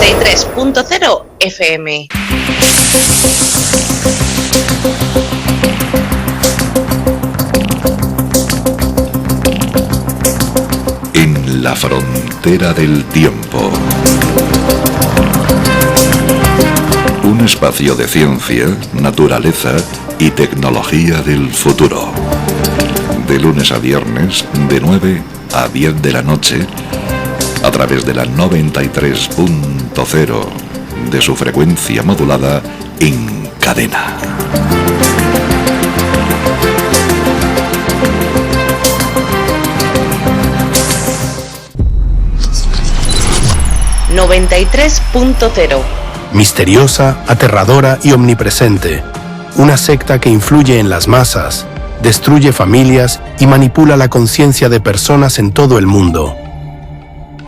93.0 FM. En la frontera del tiempo. Un espacio de ciencia, naturaleza y tecnología del futuro. De lunes a viernes, de 9 a 10 de la noche, a través de la 93.0 de su frecuencia modulada en cadena. ...93.0... Misteriosa, aterradora y omnipresente. Una secta que influye en las masas, destruye familias y manipula la conciencia de personas en todo el mundo.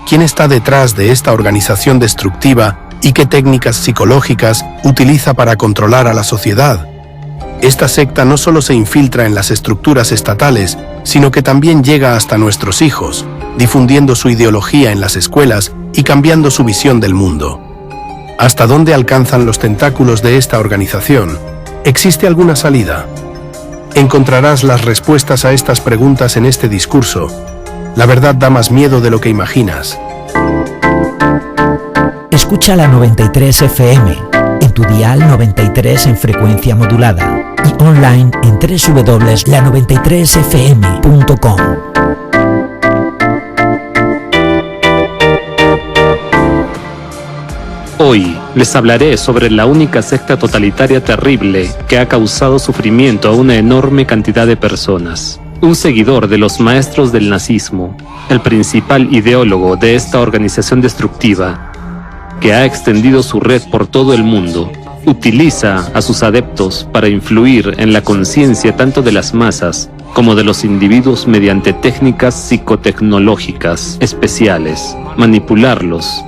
¿Quién está detrás de esta organización destructiva y qué técnicas psicológicas utiliza para controlar a la sociedad? Esta secta no solo se infiltra en las estructuras estatales, sino que también llega hasta nuestros hijos, difundiendo su ideología en las escuelas y cambiando su visión del mundo. ¿Hasta dónde alcanzan los tentáculos de esta organización? ¿Existe alguna salida? Encontrarás las respuestas a estas preguntas en este discurso. La verdad da más miedo de lo que imaginas. Escucha la 93 FM, en tu dial 93 en frecuencia modulada y online en www.la93fm.com. Hoy les hablaré sobre la única secta totalitaria terrible que ha causado sufrimiento a una enorme cantidad de personas. Un seguidor de los maestros del nazismo, el principal ideólogo de esta organización destructiva, que ha extendido su red por todo el mundo, utiliza a sus adeptos para influir en la conciencia tanto de las masas como de los individuos mediante técnicas psicotecnológicas especiales, manipularlos,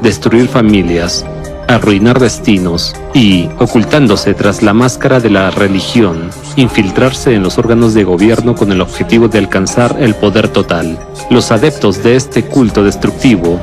destruir familias, arruinar destinos y, ocultándose tras la máscara de la religión, infiltrarse en los órganos de gobierno con el objetivo de alcanzar el poder total. Los adeptos de este culto destructivo,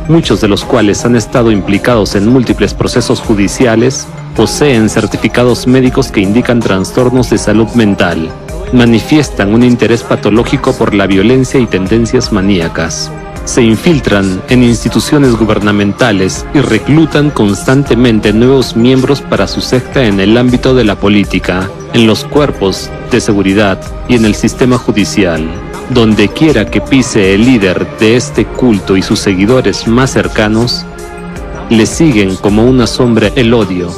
muchos de los cuales han estado implicados en múltiples procesos judiciales, poseen certificados médicos que indican trastornos de salud mental, manifiestan un interés patológico por la violencia y tendencias maníacas. Se infiltran en instituciones gubernamentales y reclutan constantemente nuevos miembros para su secta en el ámbito de la política, en los cuerpos de seguridad y en el sistema judicial. Donde quiera que pise el líder de este culto y sus seguidores más cercanos, le siguen como una sombra el odio,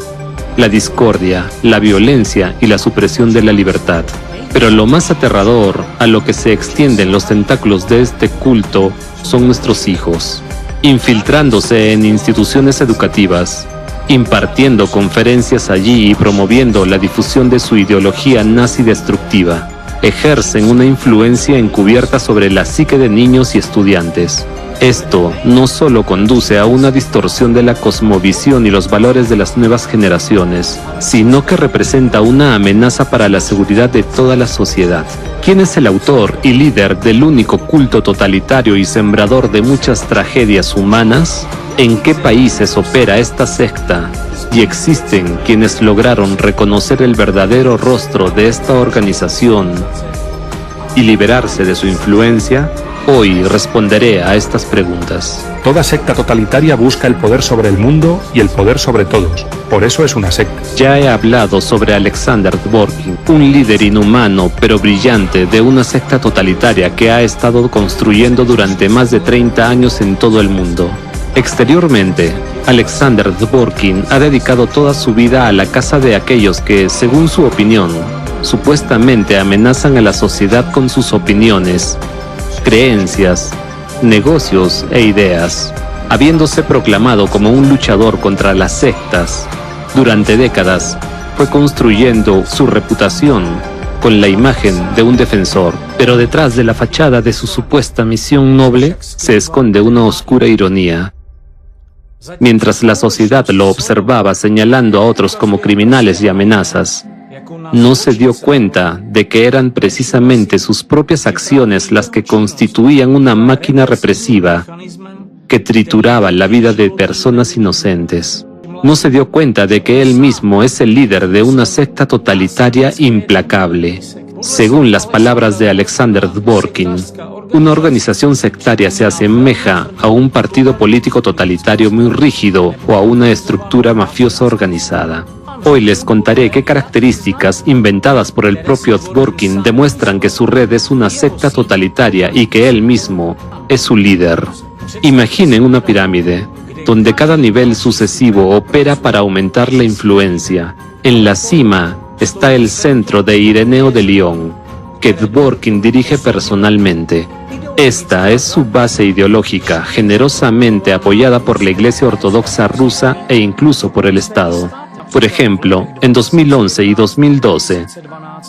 la discordia, la violencia y la supresión de la libertad. Pero lo más aterrador a lo que se extienden los tentáculos de este culto son nuestros hijos, infiltrándose en instituciones educativas, impartiendo conferencias allí y promoviendo la difusión de su ideología nazi destructiva. Ejercen una influencia encubierta sobre la psique de niños y estudiantes. Esto no solo conduce a una distorsión de la cosmovisión y los valores de las nuevas generaciones, sino que representa una amenaza para la seguridad de toda la sociedad. ¿Quién es el autor y líder del único culto totalitario y sembrador de muchas tragedias humanas? ¿En qué países opera esta secta? ¿Y existen quienes lograron reconocer el verdadero rostro de esta organización y liberarse de su influencia? Hoy responderé a estas preguntas. Toda secta totalitaria busca el poder sobre el mundo y el poder sobre todos. Por eso es una secta. Ya he hablado sobre Alexander Dworkin, un líder inhumano pero brillante de una secta totalitaria que ha estado construyendo durante más de 30 años en todo el mundo. Exteriormente, Alexander Dworkin ha dedicado toda su vida a la caza de aquellos que, según su opinión, supuestamente amenazan a la sociedad con sus opiniones, creencias, negocios e ideas. Habiéndose proclamado como un luchador contra las sectas, durante décadas fue construyendo su reputación con la imagen de un defensor, pero detrás de la fachada de su supuesta misión noble se esconde una oscura ironía. Mientras la sociedad lo observaba señalando a otros como criminales y amenazas, no se dio cuenta de que eran precisamente sus propias acciones las que constituían una máquina represiva que trituraba la vida de personas inocentes. No se dio cuenta de que él mismo es el líder de una secta totalitaria implacable. Según las palabras de Alexander Dworkin, una organización sectaria se asemeja a un partido político totalitario muy rígido o a una estructura mafiosa organizada. Hoy les contaré qué características inventadas por el propio Dworkin demuestran que su red es una secta totalitaria y que él mismo es su líder. Imaginen una pirámide, donde cada nivel sucesivo opera para aumentar la influencia. En la cima está el centro de Ireneo de Lyon, que Dworkin dirige personalmente. Esta es su base ideológica, generosamente apoyada por la Iglesia Ortodoxa rusa e incluso por el Estado. Por ejemplo, en 2011 y 2012,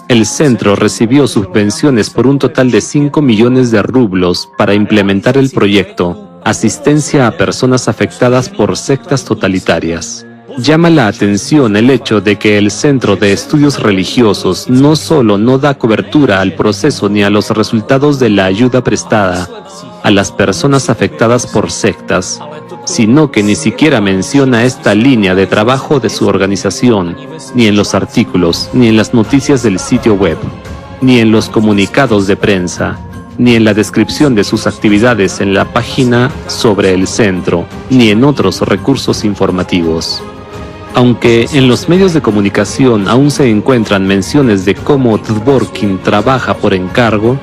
el centro recibió subvenciones por un total de 5 millones de rublos para implementar el proyecto Asistencia a personas afectadas por sectas totalitarias. Llama la atención el hecho de que el Centro de Estudios Religiosos no solo no da cobertura al proceso ni a los resultados de la ayuda prestada a las personas afectadas por sectas, sino que ni siquiera menciona esta línea de trabajo de su organización, ni en los artículos, ni en las noticias del sitio web, ni en los comunicados de prensa, ni en la descripción de sus actividades en la página sobre el centro, ni en otros recursos informativos. Aunque en los medios de comunicación aún se encuentran menciones de cómo Dworkin trabaja por encargo,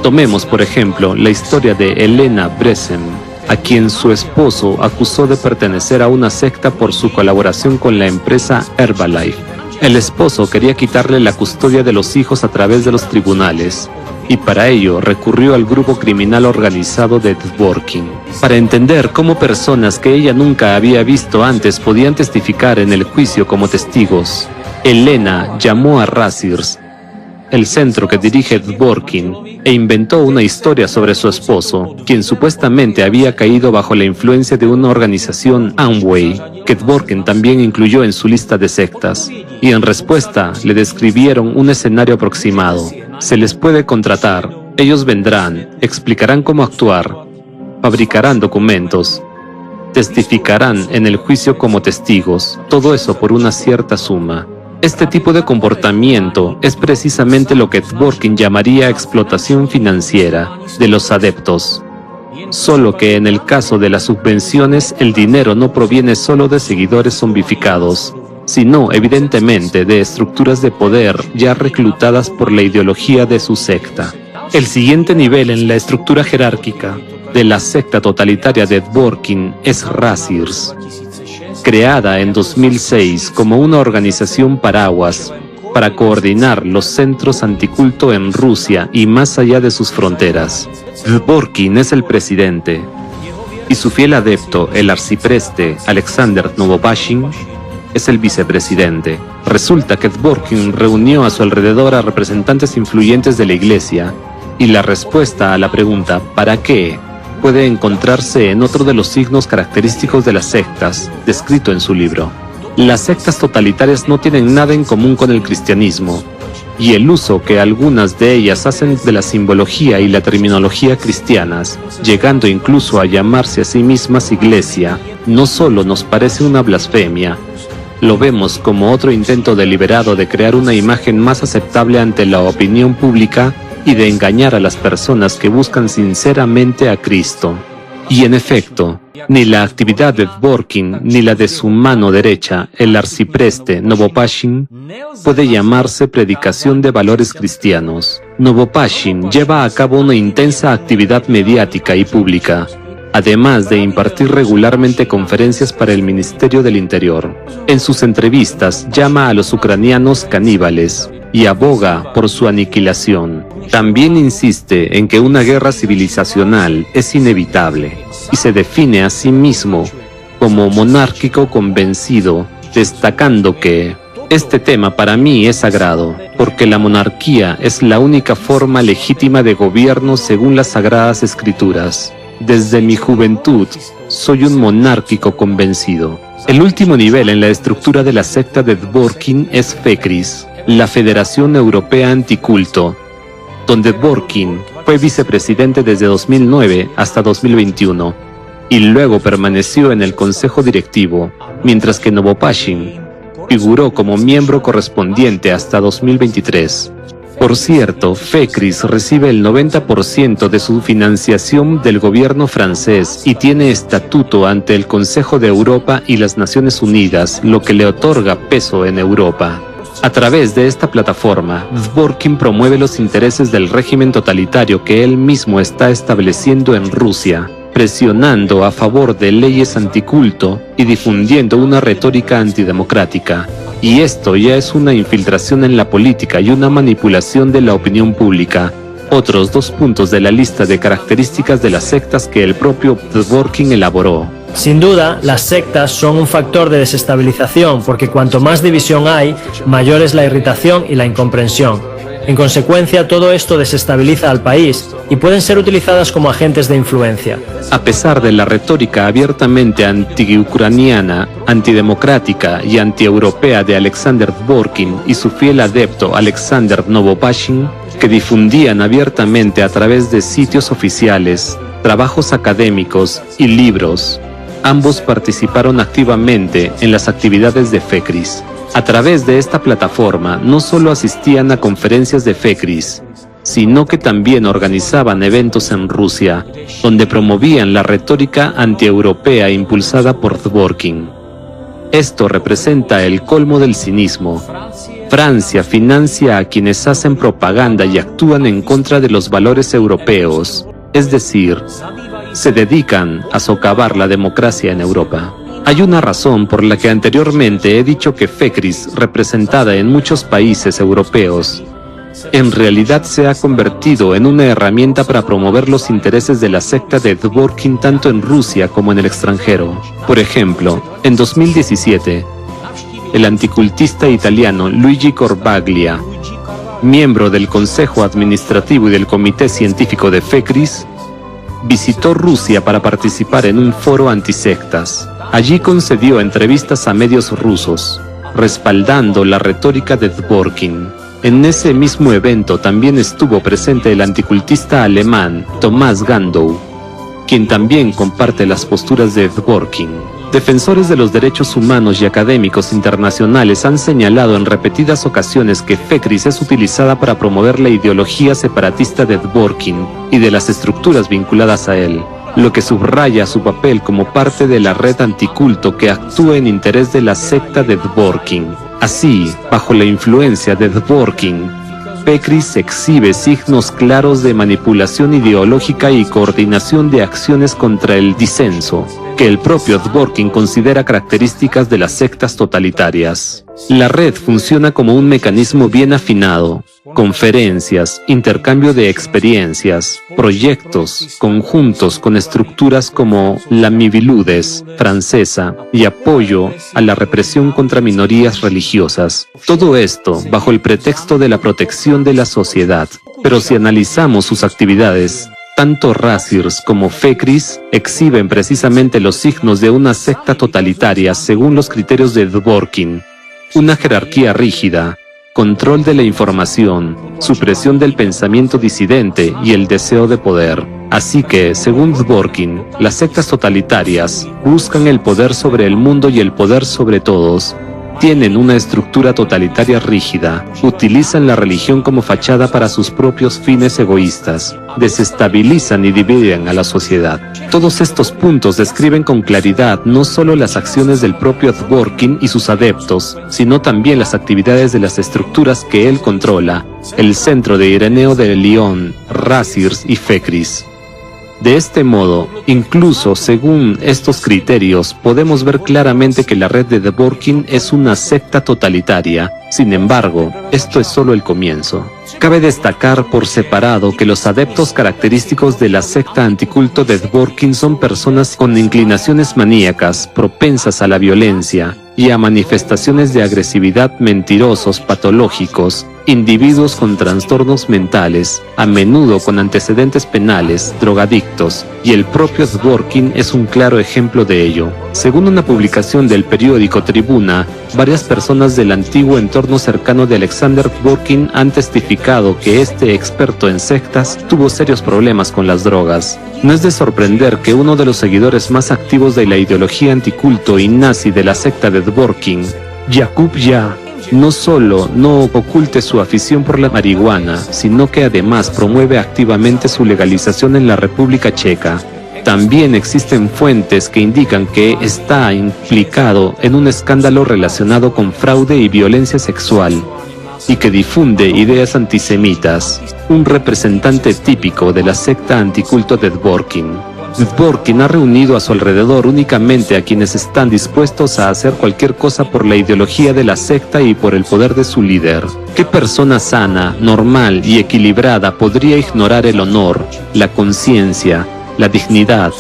tomemos por ejemplo la historia de Elena Bresen, a quien su esposo acusó de pertenecer a una secta por su colaboración con la empresa Herbalife. El esposo quería quitarle la custodia de los hijos a través de los tribunales, y para ello recurrió al grupo criminal organizado de Dworkin. Para entender cómo personas que ella nunca había visto antes podían testificar en el juicio como testigos, Elena llamó a Razirs, el centro que dirige Dworkin, e inventó una historia sobre su esposo, quien supuestamente había caído bajo la influencia de una organización Amway, que Dworkin también incluyó en su lista de sectas, y en respuesta le describieron un escenario aproximado. Se les puede contratar, ellos vendrán, explicarán cómo actuar, fabricarán documentos, testificarán en el juicio como testigos, todo eso por una cierta suma. Este tipo de comportamiento es precisamente lo que Dworkin llamaría explotación financiera de los adeptos. Solo que en el caso de las subvenciones el dinero no proviene solo de seguidores zombificados, sino evidentemente de estructuras de poder ya reclutadas por la ideología de su secta. El siguiente nivel en la estructura jerárquica de la secta totalitaria de Dworkin es Razirs, creada en 2006 como una organización paraguas para coordinar los centros anticulto en Rusia y más allá de sus fronteras. Dworkin es el presidente, y su fiel adepto, el arcipreste Alexander Novopashin, es el vicepresidente. Resulta que Dworkin reunió a su alrededor a representantes influyentes de la iglesia, y la respuesta a la pregunta ¿para qué? Puede encontrarse en otro de los signos característicos de las sectas, descrito en su libro. Las sectas totalitarias no tienen nada en común con el cristianismo, y el uso que algunas de ellas hacen de la simbología y la terminología cristianas, llegando incluso a llamarse a sí mismas iglesia, no solo nos parece una blasfemia, lo vemos como otro intento deliberado de crear una imagen más aceptable ante la opinión pública y de engañar a las personas que buscan sinceramente a Cristo. Y en efecto, ni la actividad de Dworkin ni la de su mano derecha, el arcipreste Novopashin, puede llamarse predicación de valores cristianos. Novopashin lleva a cabo una intensa actividad mediática y pública, además de impartir regularmente conferencias para el Ministerio del Interior. En sus entrevistas llama a los ucranianos caníbales y aboga por su aniquilación. También insiste en que una guerra civilizacional es inevitable y se define a sí mismo como monárquico convencido, destacando que este tema para mí es sagrado, porque la monarquía es la única forma legítima de gobierno según las Sagradas Escrituras. Desde mi juventud, soy un monárquico convencido. El último nivel en la estructura de la secta de Dworkin es FECRIS, la Federación Europea Anticulto, donde Dworkin fue vicepresidente desde 2009 hasta 2021. y luego permaneció en el consejo directivo, mientras que Novopashin figuró como miembro correspondiente hasta 2023. Por cierto, FECRIS recibe el 90% de su financiación del gobierno francés y tiene estatuto ante el Consejo de Europa y las Naciones Unidas, lo que le otorga peso en Europa. A través de esta plataforma, Dworkin promueve los intereses del régimen totalitario que él mismo está estableciendo en Rusia, presionando a favor de leyes anticulto y difundiendo una retórica antidemocrática. Y esto ya es una infiltración en la política y una manipulación de la opinión pública. Otros 2 puntos de la lista de características de las sectas que el propio Dworkin elaboró. Sin duda, las sectas son un factor de desestabilización porque cuanto más división hay, mayor es la irritación y la incomprensión. En consecuencia, todo esto desestabiliza al país y pueden ser utilizadas como agentes de influencia. A pesar de la retórica abiertamente anti-ucraniana, antidemocrática y anti-europea de Alexander Dworkin y su fiel adepto Alexander Novopashin, que difundían abiertamente a través de sitios oficiales, trabajos académicos y libros, ambos participaron activamente en las actividades de FECRIS. A través de esta plataforma no solo asistían a conferencias de FECRIS, sino que también organizaban eventos en Rusia, donde promovían la retórica antieuropea impulsada por Dworkin. Esto representa el colmo del cinismo. Francia financia a quienes hacen propaganda y actúan en contra de los valores europeos, es decir, se dedican a socavar la democracia en Europa. Hay una razón por la que anteriormente he dicho que FECRIS, representada en muchos países europeos, en realidad se ha convertido en una herramienta para promover los intereses de la secta de Dworkin tanto en Rusia como en el extranjero. Por ejemplo, en 2017, el anticultista italiano Luigi Corbaglia, miembro del Consejo Administrativo y del Comité Científico de FECRIS, visitó Rusia para participar en un foro antisectas. Allí concedió entrevistas a medios rusos, respaldando la retórica de Dworkin. En ese mismo evento también estuvo presente el anticultista alemán Thomas Gandow, quien también comparte las posturas de Dworkin. Defensores de los derechos humanos y académicos internacionales han señalado en repetidas ocasiones que FECRIS es utilizada para promover la ideología separatista de Dworkin y de las estructuras vinculadas a él, lo que subraya su papel como parte de la red anticulto que actúa en interés de la secta de Dworkin. Así, bajo la influencia de Dworkin, FECRIS exhibe signos claros de manipulación ideológica y coordinación de acciones contra el disenso, que el propio Dworkin considera características de las sectas totalitarias. La red funciona como un mecanismo bien afinado: conferencias, intercambio de experiencias, proyectos, conjuntos con estructuras como la Miviludes francesa y apoyo a la represión contra minorías religiosas. Todo esto bajo el pretexto de la protección de la sociedad. Pero si analizamos sus actividades, tanto Razirs como FECRIS exhiben precisamente los signos de una secta totalitaria según los criterios de Dworkin: una jerarquía rígida, control de la información, supresión del pensamiento disidente y el deseo de poder. Así que, según Dworkin, las sectas totalitarias buscan el poder sobre el mundo y el poder sobre todos. Tienen una estructura totalitaria rígida, utilizan la religión como fachada para sus propios fines egoístas, desestabilizan y dividen a la sociedad. Todos estos puntos describen con claridad no solo las acciones del propio Dworkin y sus adeptos, sino también las actividades de las estructuras que él controla, el Centro de Ireneo de Lyon, Razirs y FECRIS. De este modo, incluso según estos criterios, podemos ver claramente que la red de Dworkin es una secta totalitaria. Sin embargo, esto es solo el comienzo. Cabe destacar por separado que los adeptos característicos de la secta anticulto de Dworkin son personas con inclinaciones maníacas, propensas a la violencia y a manifestaciones de agresividad, mentirosos, patológicos, individuos con trastornos mentales, a menudo con antecedentes penales, drogadictos, y el propio Dworkin es un claro ejemplo de ello. Según una publicación del periódico Tribuna, varias personas del antiguo entorno cercano de Alexander Dworkin han testificado que este experto en sectas tuvo serios problemas con las drogas. No es de sorprender que uno de los seguidores más activos de la ideología anticulto y nazi de la secta de Dworkin, Jakub Ya, no solo no oculte su afición por la marihuana, sino que además promueve activamente su legalización en la República Checa. También existen fuentes que indican que está implicado en un escándalo relacionado con fraude y violencia sexual, y que difunde ideas antisemitas, un representante típico de la secta anticulto de Dworkin. Dworkin ha reunido a su alrededor únicamente a quienes están dispuestos a hacer cualquier cosa por la ideología de la secta y por el poder de su líder. ¿Qué persona sana, normal y equilibrada podría ignorar el honor, la conciencia, la dignidad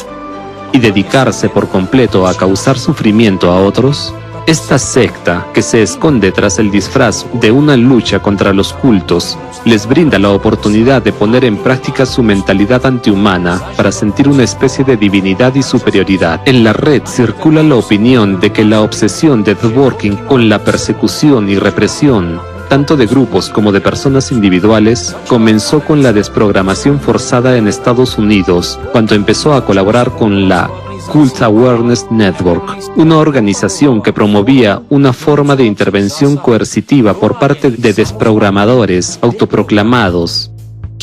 y dedicarse por completo a causar sufrimiento a otros? Esta secta, que se esconde tras el disfraz de una lucha contra los cultos, les brinda la oportunidad de poner en práctica su mentalidad antihumana para sentir una especie de divinidad y superioridad. En la red circula la opinión de que la obsesión de Dworkin con la persecución y represión, tanto de grupos como de personas individuales, comenzó con la desprogramación forzada en Estados Unidos, cuando empezó a colaborar con la Cult Awareness Network, una organización que promovía una forma de intervención coercitiva por parte de desprogramadores autoproclamados,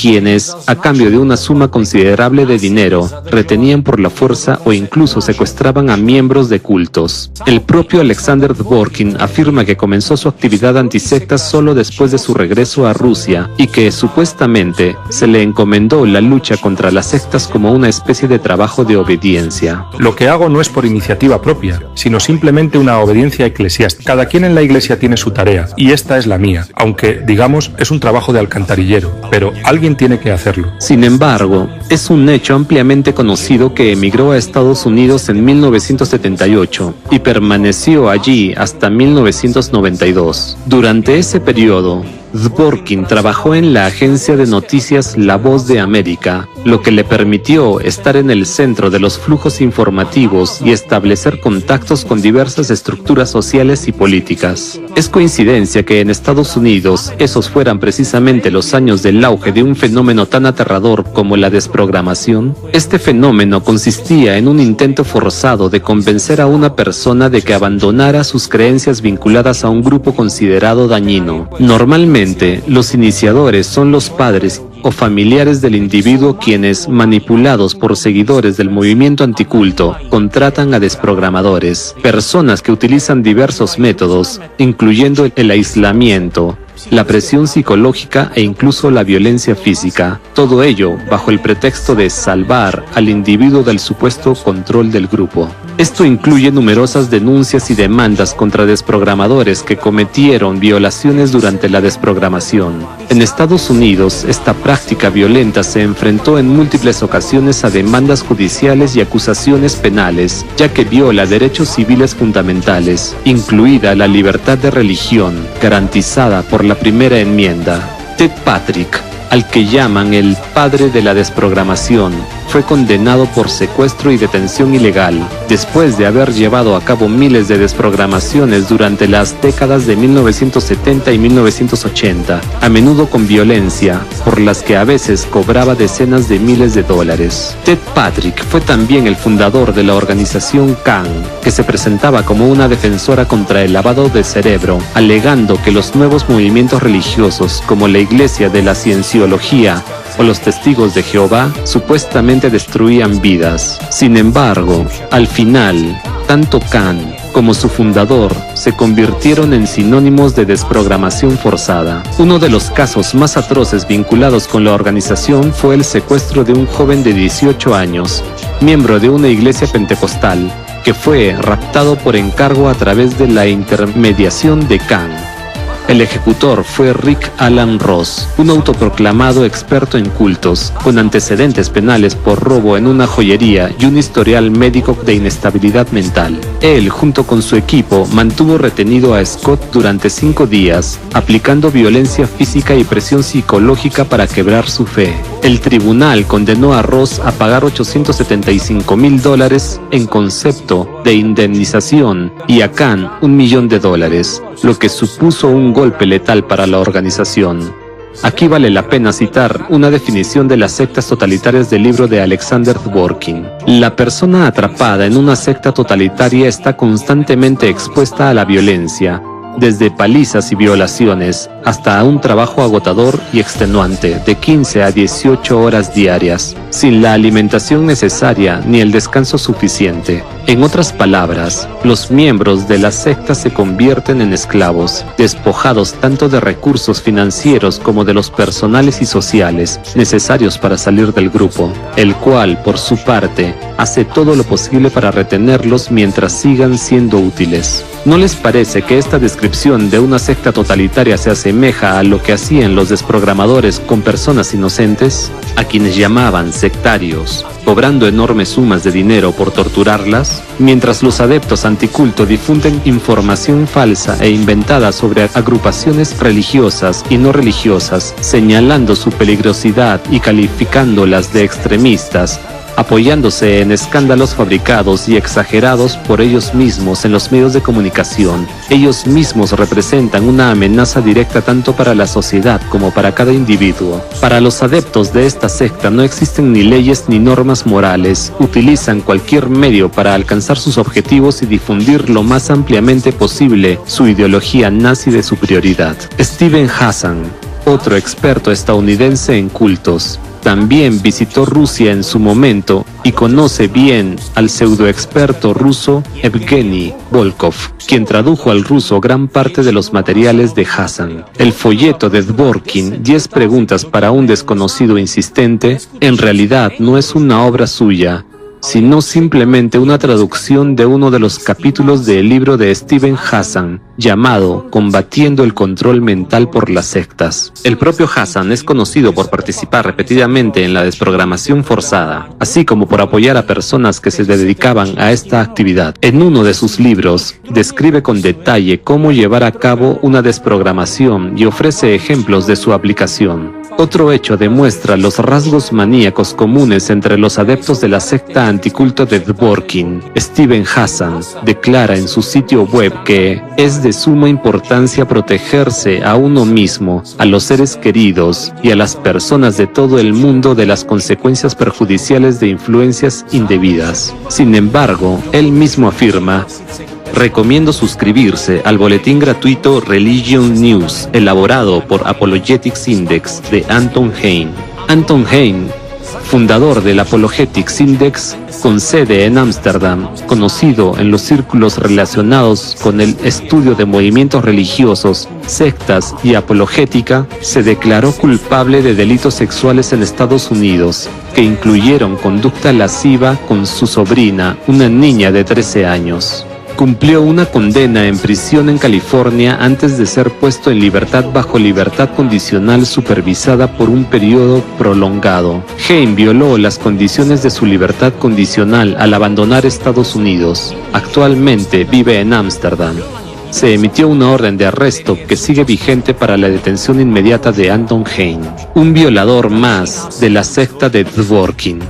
quienes, a cambio de una suma considerable de dinero, retenían por la fuerza o incluso secuestraban a miembros de cultos. El propio Alexander Dworkin afirma que comenzó su actividad antisecta solo después de su regreso a Rusia y que, supuestamente, se le encomendó la lucha contra las sectas como una especie de trabajo de obediencia. Lo que hago no es por iniciativa propia, sino simplemente una obediencia eclesiástica. Cada quien en la iglesia tiene su tarea, y esta es la mía, aunque, digamos, es un trabajo de alcantarillero, pero alguien tiene que hacerlo. Sin embargo, es un hecho ampliamente conocido que emigró a Estados Unidos en 1978 y permaneció allí hasta 1992. Durante ese periodo, Dworkin trabajó en la agencia de noticias La Voz de América, lo que le permitió estar en el centro de los flujos informativos y establecer contactos con diversas estructuras sociales y políticas. ¿Es coincidencia que en Estados Unidos esos fueran precisamente los años del auge de un fenómeno tan aterrador como la desprogramación? Este fenómeno consistía en un intento forzado de convencer a una persona de que abandonara sus creencias vinculadas a un grupo considerado dañino. Normalmente, los iniciadores son los padres o familiares del individuo quienes, manipulados por seguidores del movimiento anticulto, contratan a desprogramadores, personas que utilizan diversos métodos, incluyendo el aislamiento, la presión psicológica e incluso la violencia física, todo ello bajo el pretexto de salvar al individuo del supuesto control del grupo. Esto incluye numerosas denuncias y demandas contra desprogramadores que cometieron violaciones durante la desprogramación. En Estados Unidos, esta práctica violenta se enfrentó en múltiples ocasiones a demandas judiciales y acusaciones penales, ya que viola derechos civiles fundamentales, incluida la libertad de religión, garantizada por la Primera Enmienda. Ted Patrick, al que llaman el padre de la desprogramación, fue condenado por secuestro y detención ilegal, después de haber llevado a cabo miles de desprogramaciones durante las décadas de 1970 y 1980, a menudo con violencia, por las que a veces cobraba decenas de miles de dólares. Ted Patrick fue también el fundador de la organización CAN, que se presentaba como una defensora contra el lavado de cerebro, alegando que los nuevos movimientos religiosos, como la Iglesia de la Cienciología o los Testigos de Jehová, supuestamente destruían vidas. Sin embargo, al final, tanto Khan como su fundador se convirtieron en sinónimos de desprogramación forzada. Uno de los casos más atroces vinculados con la organización fue el secuestro de un joven de 18 años, miembro de una iglesia pentecostal, que fue raptado por encargo a través de la intermediación de Khan. El ejecutor fue Rick Alan Ross, un autoproclamado experto en cultos, con antecedentes penales por robo en una joyería y un historial médico de inestabilidad mental. Él, junto con su equipo, mantuvo retenido a Scott durante 5 días, aplicando violencia física y presión psicológica para quebrar su fe. El tribunal condenó a Ross a pagar $875,000 en concepto de indemnización y a Khan $1 millón, lo que supuso un golpe letal para la organización. Aquí vale la pena citar una definición de las sectas totalitarias del libro de Alexander Dworkin. La persona atrapada en una secta totalitaria está constantemente expuesta a la violencia, desde palizas y violaciones hasta a un trabajo agotador y extenuante de 15 a 18 horas diarias, sin la alimentación necesaria ni el descanso suficiente. En otras palabras, los miembros de la secta se convierten en esclavos, despojados tanto de recursos financieros como de los personales y sociales necesarios para salir del grupo, el cual, por su parte, hace todo lo posible para retenerlos mientras sigan siendo útiles. ¿No les parece que esta descripción de una secta totalitaria se asemeja a lo que hacían los desprogramadores con personas inocentes, a quienes llamaban sectarios, cobrando enormes sumas de dinero por torturarlas, mientras los adeptos anticulto difunden información falsa e inventada sobre agrupaciones religiosas y no religiosas, señalando su peligrosidad y calificándolas de extremistas, apoyándose en escándalos fabricados y exagerados por ellos mismos en los medios de comunicación? Ellos mismos representan una amenaza directa tanto para la sociedad como para cada individuo. Para los adeptos de esta secta no existen ni leyes ni normas morales. Utilizan cualquier medio para alcanzar sus objetivos y difundir lo más ampliamente posible su ideología nazi de superioridad. Steven Hassan, otro experto estadounidense en cultos, también visitó Rusia en su momento y conoce bien al pseudoexperto ruso Evgeny Volkov, quien tradujo al ruso gran parte de los materiales de Hassan. El folleto de Dworkin, 10 preguntas para un desconocido insistente, en realidad no es una obra suya, sino simplemente una traducción de uno de los capítulos del libro de Steven Hassan, llamado Combatiendo el control mental por las sectas. El propio Hassan es conocido por participar repetidamente en la desprogramación forzada, así como por apoyar a personas que se dedicaban a esta actividad. En uno de sus libros, describe con detalle cómo llevar a cabo una desprogramación y ofrece ejemplos de su aplicación. Otro hecho demuestra los rasgos maníacos comunes entre los adeptos de la secta anticulto de Dworkin. Steven Hassan declara en su sitio web que es de suma importancia protegerse a uno mismo, a los seres queridos y a las personas de todo el mundo de las consecuencias perjudiciales de influencias indebidas. Sin embargo, él mismo afirma: recomiendo suscribirse al boletín gratuito Religion News, elaborado por Apologetics Index de Anton Hein. Anton Hein, fundador del Apologetics Index, con sede en Ámsterdam, conocido en los círculos relacionados con el estudio de movimientos religiosos, sectas y apologética, se declaró culpable de delitos sexuales en Estados Unidos, que incluyeron conducta lasciva con su sobrina, una niña de 13 años. Cumplió una condena en prisión en California antes de ser puesto en libertad bajo libertad condicional supervisada por un periodo prolongado. Hein violó las condiciones de su libertad condicional al abandonar Estados Unidos. Actualmente vive en Ámsterdam. Se emitió una orden de arresto que sigue vigente para la detención inmediata de Anton Hein, un violador más de la secta de Dworkin.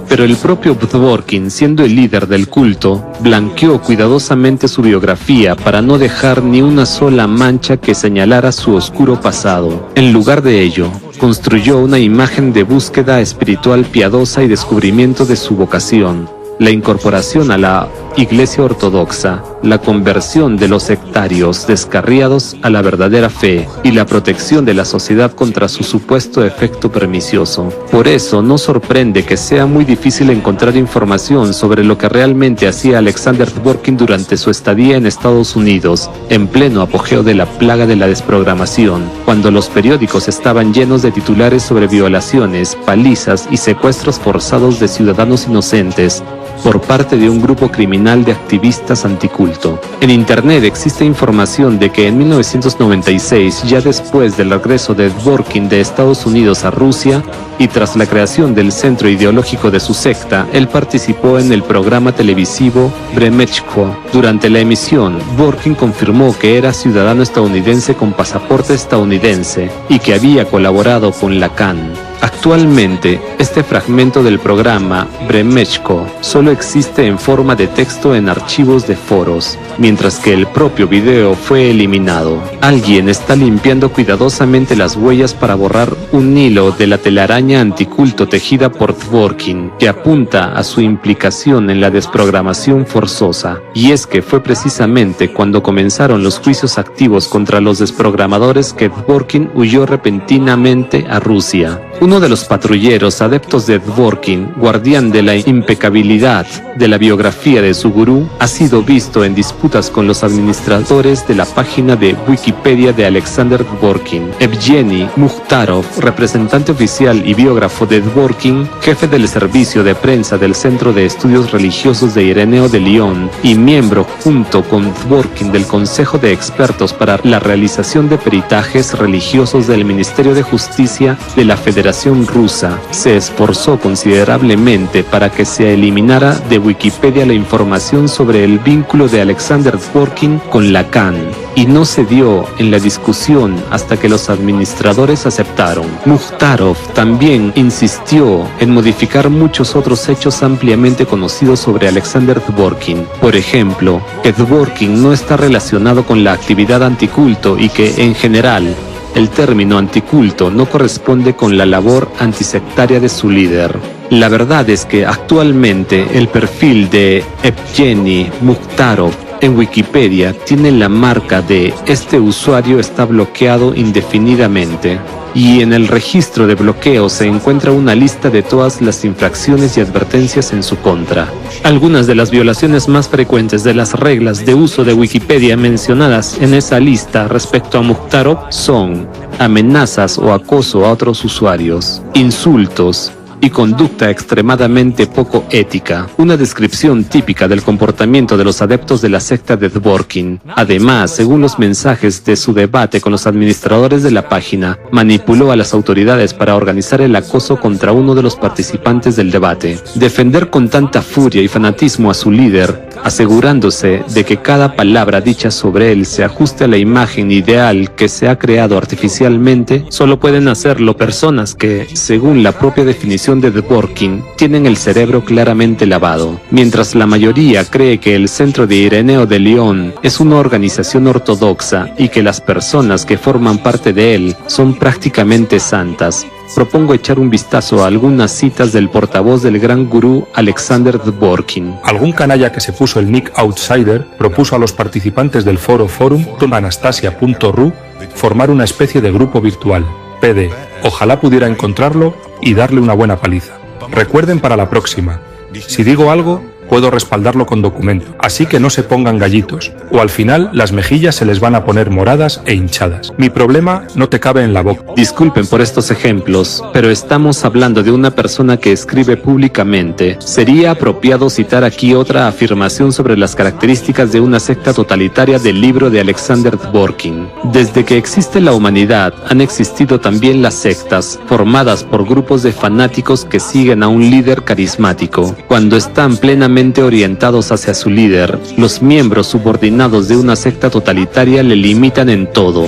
Pero el propio Dworkin, siendo el líder del culto, blanqueó cuidadosamente su biografía para no dejar ni una sola mancha que señalara su oscuro pasado. En lugar de ello, construyó una imagen de búsqueda espiritual piadosa y descubrimiento de su vocación, la incorporación a la Iglesia Ortodoxa, la conversión de los sectarios descarriados a la verdadera fe y la protección de la sociedad contra su supuesto efecto pernicioso. Por eso no sorprende que sea muy difícil encontrar información sobre lo que realmente hacía Alexander Dworkin durante su estadía en Estados Unidos, en pleno apogeo de la plaga de la desprogramación, cuando los periódicos estaban llenos de titulares sobre violaciones, palizas y secuestros forzados de ciudadanos inocentes, por parte de un grupo criminal de activistas anticulto. En Internet existe información de que en 1996, ya después del regreso de Dworkin de Estados Unidos a Rusia, y tras la creación del centro ideológico de su secta, él participó en el programa televisivo Bremechko. Durante la emisión, Dworkin confirmó que era ciudadano estadounidense con pasaporte estadounidense y que había colaborado con la CAN. Actualmente, este fragmento del programa Bremechko solo existe en forma de texto en archivos de foros, mientras que el propio video fue eliminado. Alguien está limpiando cuidadosamente las huellas para borrar un hilo de la telaraña anticulto tejida por Dworkin, que apunta a su implicación en la desprogramación forzosa. Y es que fue precisamente cuando comenzaron los juicios activos contra los desprogramadores que Dworkin huyó repentinamente a Rusia. Uno de los patrulleros adeptos de Dworkin, guardián de la impecabilidad de la biografía de su gurú, ha sido visto en disputas con los administradores de la página de Wikipedia de Alexander Dworkin. Evgeny Mukhtarov, representante oficial y biógrafo de Dworkin, jefe del servicio de prensa del Centro de Estudios Religiosos de Ireneo de Lyon y miembro junto con Dworkin del Consejo de Expertos para la realización de peritajes religiosos del Ministerio de Justicia de la Federación Rusa, se esforzó considerablemente para que se eliminara de Wikipedia la información sobre el vínculo de Alexander Dworkin con la CAN, y no se dio en la discusión hasta que los administradores aceptaron. Mukhtarov también insistió en modificar muchos otros hechos ampliamente conocidos sobre Alexander Dworkin. Por ejemplo, que Dworkin no está relacionado con la actividad anticulto y que, en general, el término anticulto no corresponde con la labor antisectaria de su líder. La verdad es que actualmente el perfil de Evgeny Mukhtarov en Wikipedia tiene la marca de "este usuario está bloqueado indefinidamente", y en el registro de bloqueo se encuentra una lista de todas las infracciones y advertencias en su contra. Algunas de las violaciones más frecuentes de las reglas de uso de Wikipedia mencionadas en esa lista respecto a Mukhtarov son amenazas o acoso a otros usuarios, insultos y conducta extremadamente poco ética, una descripción típica del comportamiento de los adeptos de la secta de Dworkin. Además, según los mensajes de su debate con los administradores de la página, manipuló a las autoridades para organizar el acoso contra uno de los participantes del debate. Defender con tanta furia y fanatismo a su líder, asegurándose de que cada palabra dicha sobre él se ajuste a la imagen ideal que se ha creado artificialmente, solo pueden hacerlo personas que, según la propia definición de Dworkin, tienen el cerebro claramente lavado. Mientras la mayoría cree que el Centro de Ireneo de Lyon es una organización ortodoxa y que las personas que forman parte de él son prácticamente santas, propongo echar un vistazo a algunas citas del portavoz del gran gurú Alexander Dworkin. Algún canalla que se puso el nick Outsider propuso a los participantes del foro forum.anastasia.ru formar una especie de grupo virtual. PD, ojalá pudiera encontrarlo y darle una buena paliza. Recuerden para la próxima, si digo algo, puedo respaldarlo con documento, así que no se pongan gallitos, o al final las mejillas se les van a poner moradas e hinchadas. Mi problema no te cabe en la boca. Disculpen por estos ejemplos, pero estamos hablando de una persona que escribe públicamente. Sería apropiado citar aquí otra afirmación sobre las características de una secta totalitaria del libro de Alexander Dworkin. Desde que existe la humanidad, han existido también las sectas, formadas por grupos de fanáticos que siguen a un líder carismático. Cuando están plenamente orientados hacia su líder, los miembros subordinados de una secta totalitaria le limitan en todo.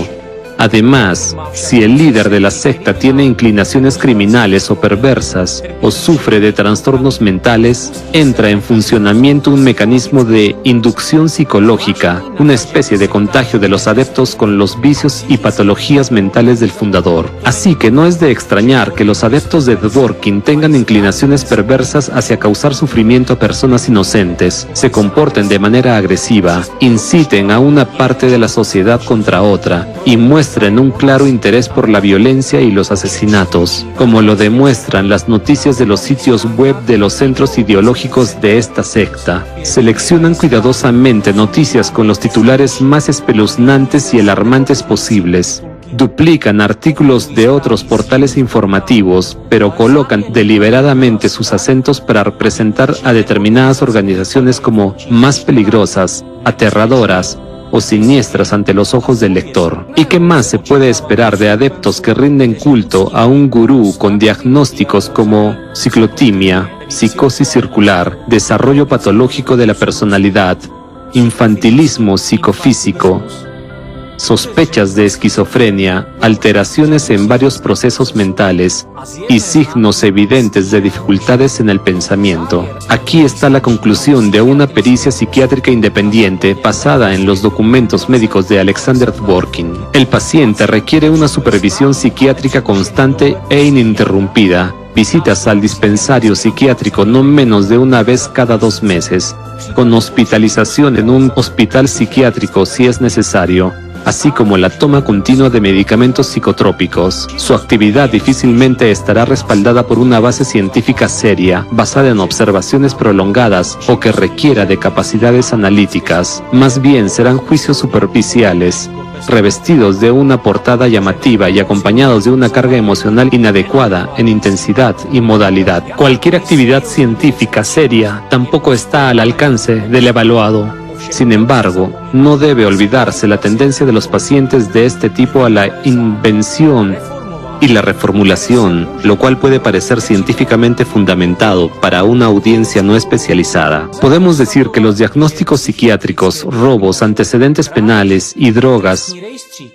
Además, si el líder de la secta tiene inclinaciones criminales o perversas o sufre de trastornos mentales, entra en funcionamiento un mecanismo de inducción psicológica, una especie de contagio de los adeptos con los vicios y patologías mentales del fundador. Así que no es de extrañar que los adeptos de Dworkin tengan inclinaciones perversas hacia causar sufrimiento a personas inocentes, se comporten de manera agresiva, inciten a una parte de la sociedad contra otra y muestren un claro interés por la violencia y los asesinatos, como lo demuestran las noticias de los sitios web de los centros ideológicos de esta secta. Seleccionan cuidadosamente noticias con los titulares más espeluznantes y alarmantes posibles, duplican artículos de otros portales informativos, pero colocan deliberadamente sus acentos para representar a determinadas organizaciones como más peligrosas, aterradoras o siniestras ante los ojos del lector. ¿Y qué más se puede esperar de adeptos que rinden culto a un gurú con diagnósticos como ciclotimia, psicosis circular, desarrollo patológico de la personalidad, infantilismo psicofísico, sospechas de esquizofrenia, alteraciones en varios procesos mentales y signos evidentes de dificultades en el pensamiento? Aquí está la conclusión de una pericia psiquiátrica independiente basada en los documentos médicos de Alexander Dworkin. El paciente requiere una supervisión psiquiátrica constante e ininterrumpida, visitas al dispensario psiquiátrico no menos de una vez cada 2 meses, con hospitalización en un hospital psiquiátrico si es necesario, así como la toma continua de medicamentos psicotrópicos. Su actividad difícilmente estará respaldada por una base científica seria, basada en observaciones prolongadas o que requiera de capacidades analíticas. Más bien serán juicios superficiales, revestidos de una portada llamativa y acompañados de una carga emocional inadecuada en intensidad y modalidad. Cualquier actividad científica seria tampoco está al alcance del evaluado. Sin embargo, no debe olvidarse la tendencia de los pacientes de este tipo a la invención y la reformulación, lo cual puede parecer científicamente fundamentado para una audiencia no especializada. Podemos decir que los diagnósticos psiquiátricos, robos, antecedentes penales y drogas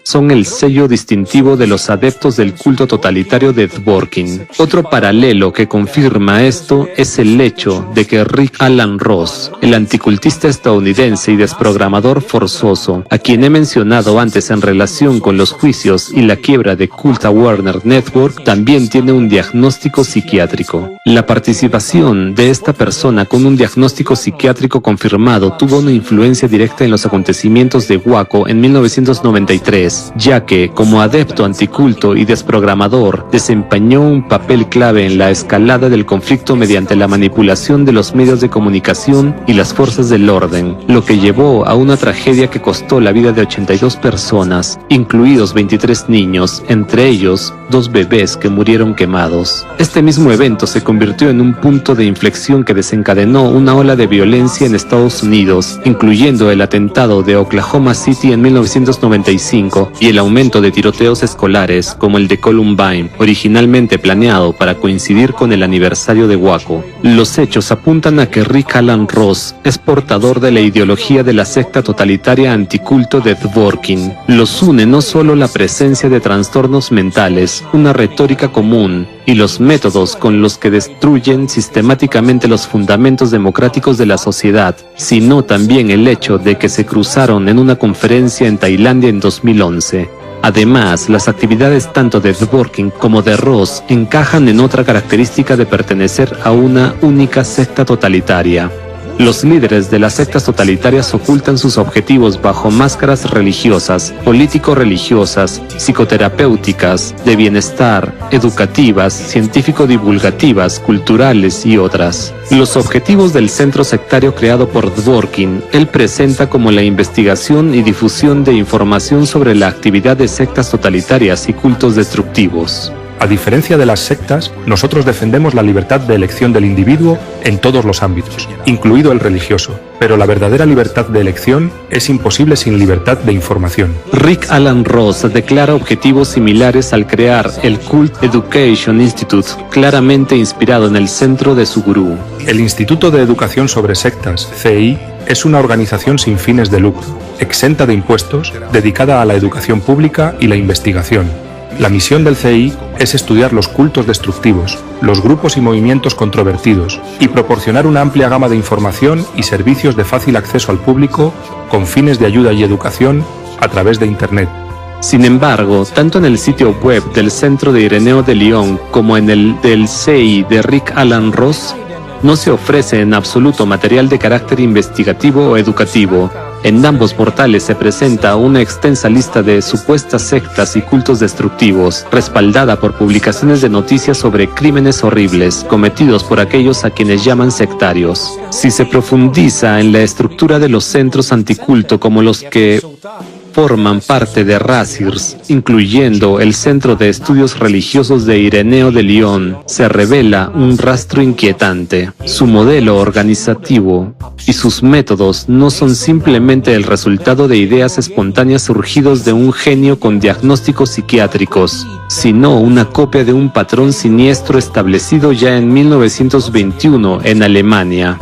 son el sello distintivo de los adeptos del culto totalitario de Dworkin. Otro paralelo que confirma esto es el hecho de que Rick Alan Ross, el anticultista estadounidense y desprogramador forzoso, a quien he mencionado antes en relación con los juicios y la quiebra de Cult Awareness Network, también tiene un diagnóstico psiquiátrico. La participación de esta persona con un diagnóstico psiquiátrico confirmado tuvo una influencia directa en los acontecimientos de Waco en 1993, ya que, como adepto anticulto y desprogramador, desempeñó un papel clave en la escalada del conflicto mediante la manipulación de los medios de comunicación y las fuerzas del orden, lo que llevó a una tragedia que costó la vida de 82 personas, incluidos 23 niños, entre ellos 2 bebés que murieron quemados. Este mismo evento se convirtió en un punto de inflexión que desencadenó una ola de violencia en Estados Unidos, incluyendo el atentado de Oklahoma City en 1995 y el aumento de tiroteos escolares como el de Columbine, originalmente planeado para coincidir con el aniversario de Waco. Los hechos apuntan a que Rick Alan Ross es portador de la ideología de la secta totalitaria anticulto de Dworkin. Los une no solo la presencia de trastornos mentales, una retórica común y los métodos con los que destruyen sistemáticamente los fundamentos democráticos de la sociedad, sino también el hecho de que se cruzaron en una conferencia en Tailandia en 2011. Además, las actividades tanto de Dworkin como de Ross encajan en otra característica de pertenecer a una única secta totalitaria. Los líderes de las sectas totalitarias ocultan sus objetivos bajo máscaras religiosas, político-religiosas, psicoterapéuticas, de bienestar, educativas, científico-divulgativas, culturales y otras. Los objetivos del centro sectario creado por Dworkin, él presenta como la investigación y difusión de información sobre la actividad de sectas totalitarias y cultos destructivos. A diferencia de las sectas, nosotros defendemos la libertad de elección del individuo en todos los ámbitos, incluido el religioso. Pero la verdadera libertad de elección es imposible sin libertad de información. Rick Alan Ross declara objetivos similares al crear el Cult Education Institute, claramente inspirado en el centro de su gurú. El Instituto de Educación sobre Sectas, CEI, es una organización sin fines de lucro, exenta de impuestos, dedicada a la educación pública y la investigación. La misión del CEI es estudiar los cultos destructivos, los grupos y movimientos controvertidos y proporcionar una amplia gama de información y servicios de fácil acceso al público con fines de ayuda y educación a través de Internet. Sin embargo, tanto en el sitio web del Centro de Ireneo de Lyon como en el del CEI de Rick Alan Ross, no se ofrece en absoluto material de carácter investigativo o educativo. En ambos portales se presenta una extensa lista de supuestas sectas y cultos destructivos, respaldada por publicaciones de noticias sobre crímenes horribles cometidos por aquellos a quienes llaman sectarios. Si se profundiza en la estructura de los centros anticulto como los que forman parte de Razirs, incluyendo el Centro de Estudios Religiosos de Ireneo de Lyon, se revela un rastro inquietante. Su modelo organizativo y sus métodos no son simplemente el resultado de ideas espontáneas surgidos de un genio con diagnósticos psiquiátricos, sino una copia de un patrón siniestro establecido ya en 1921 en Alemania.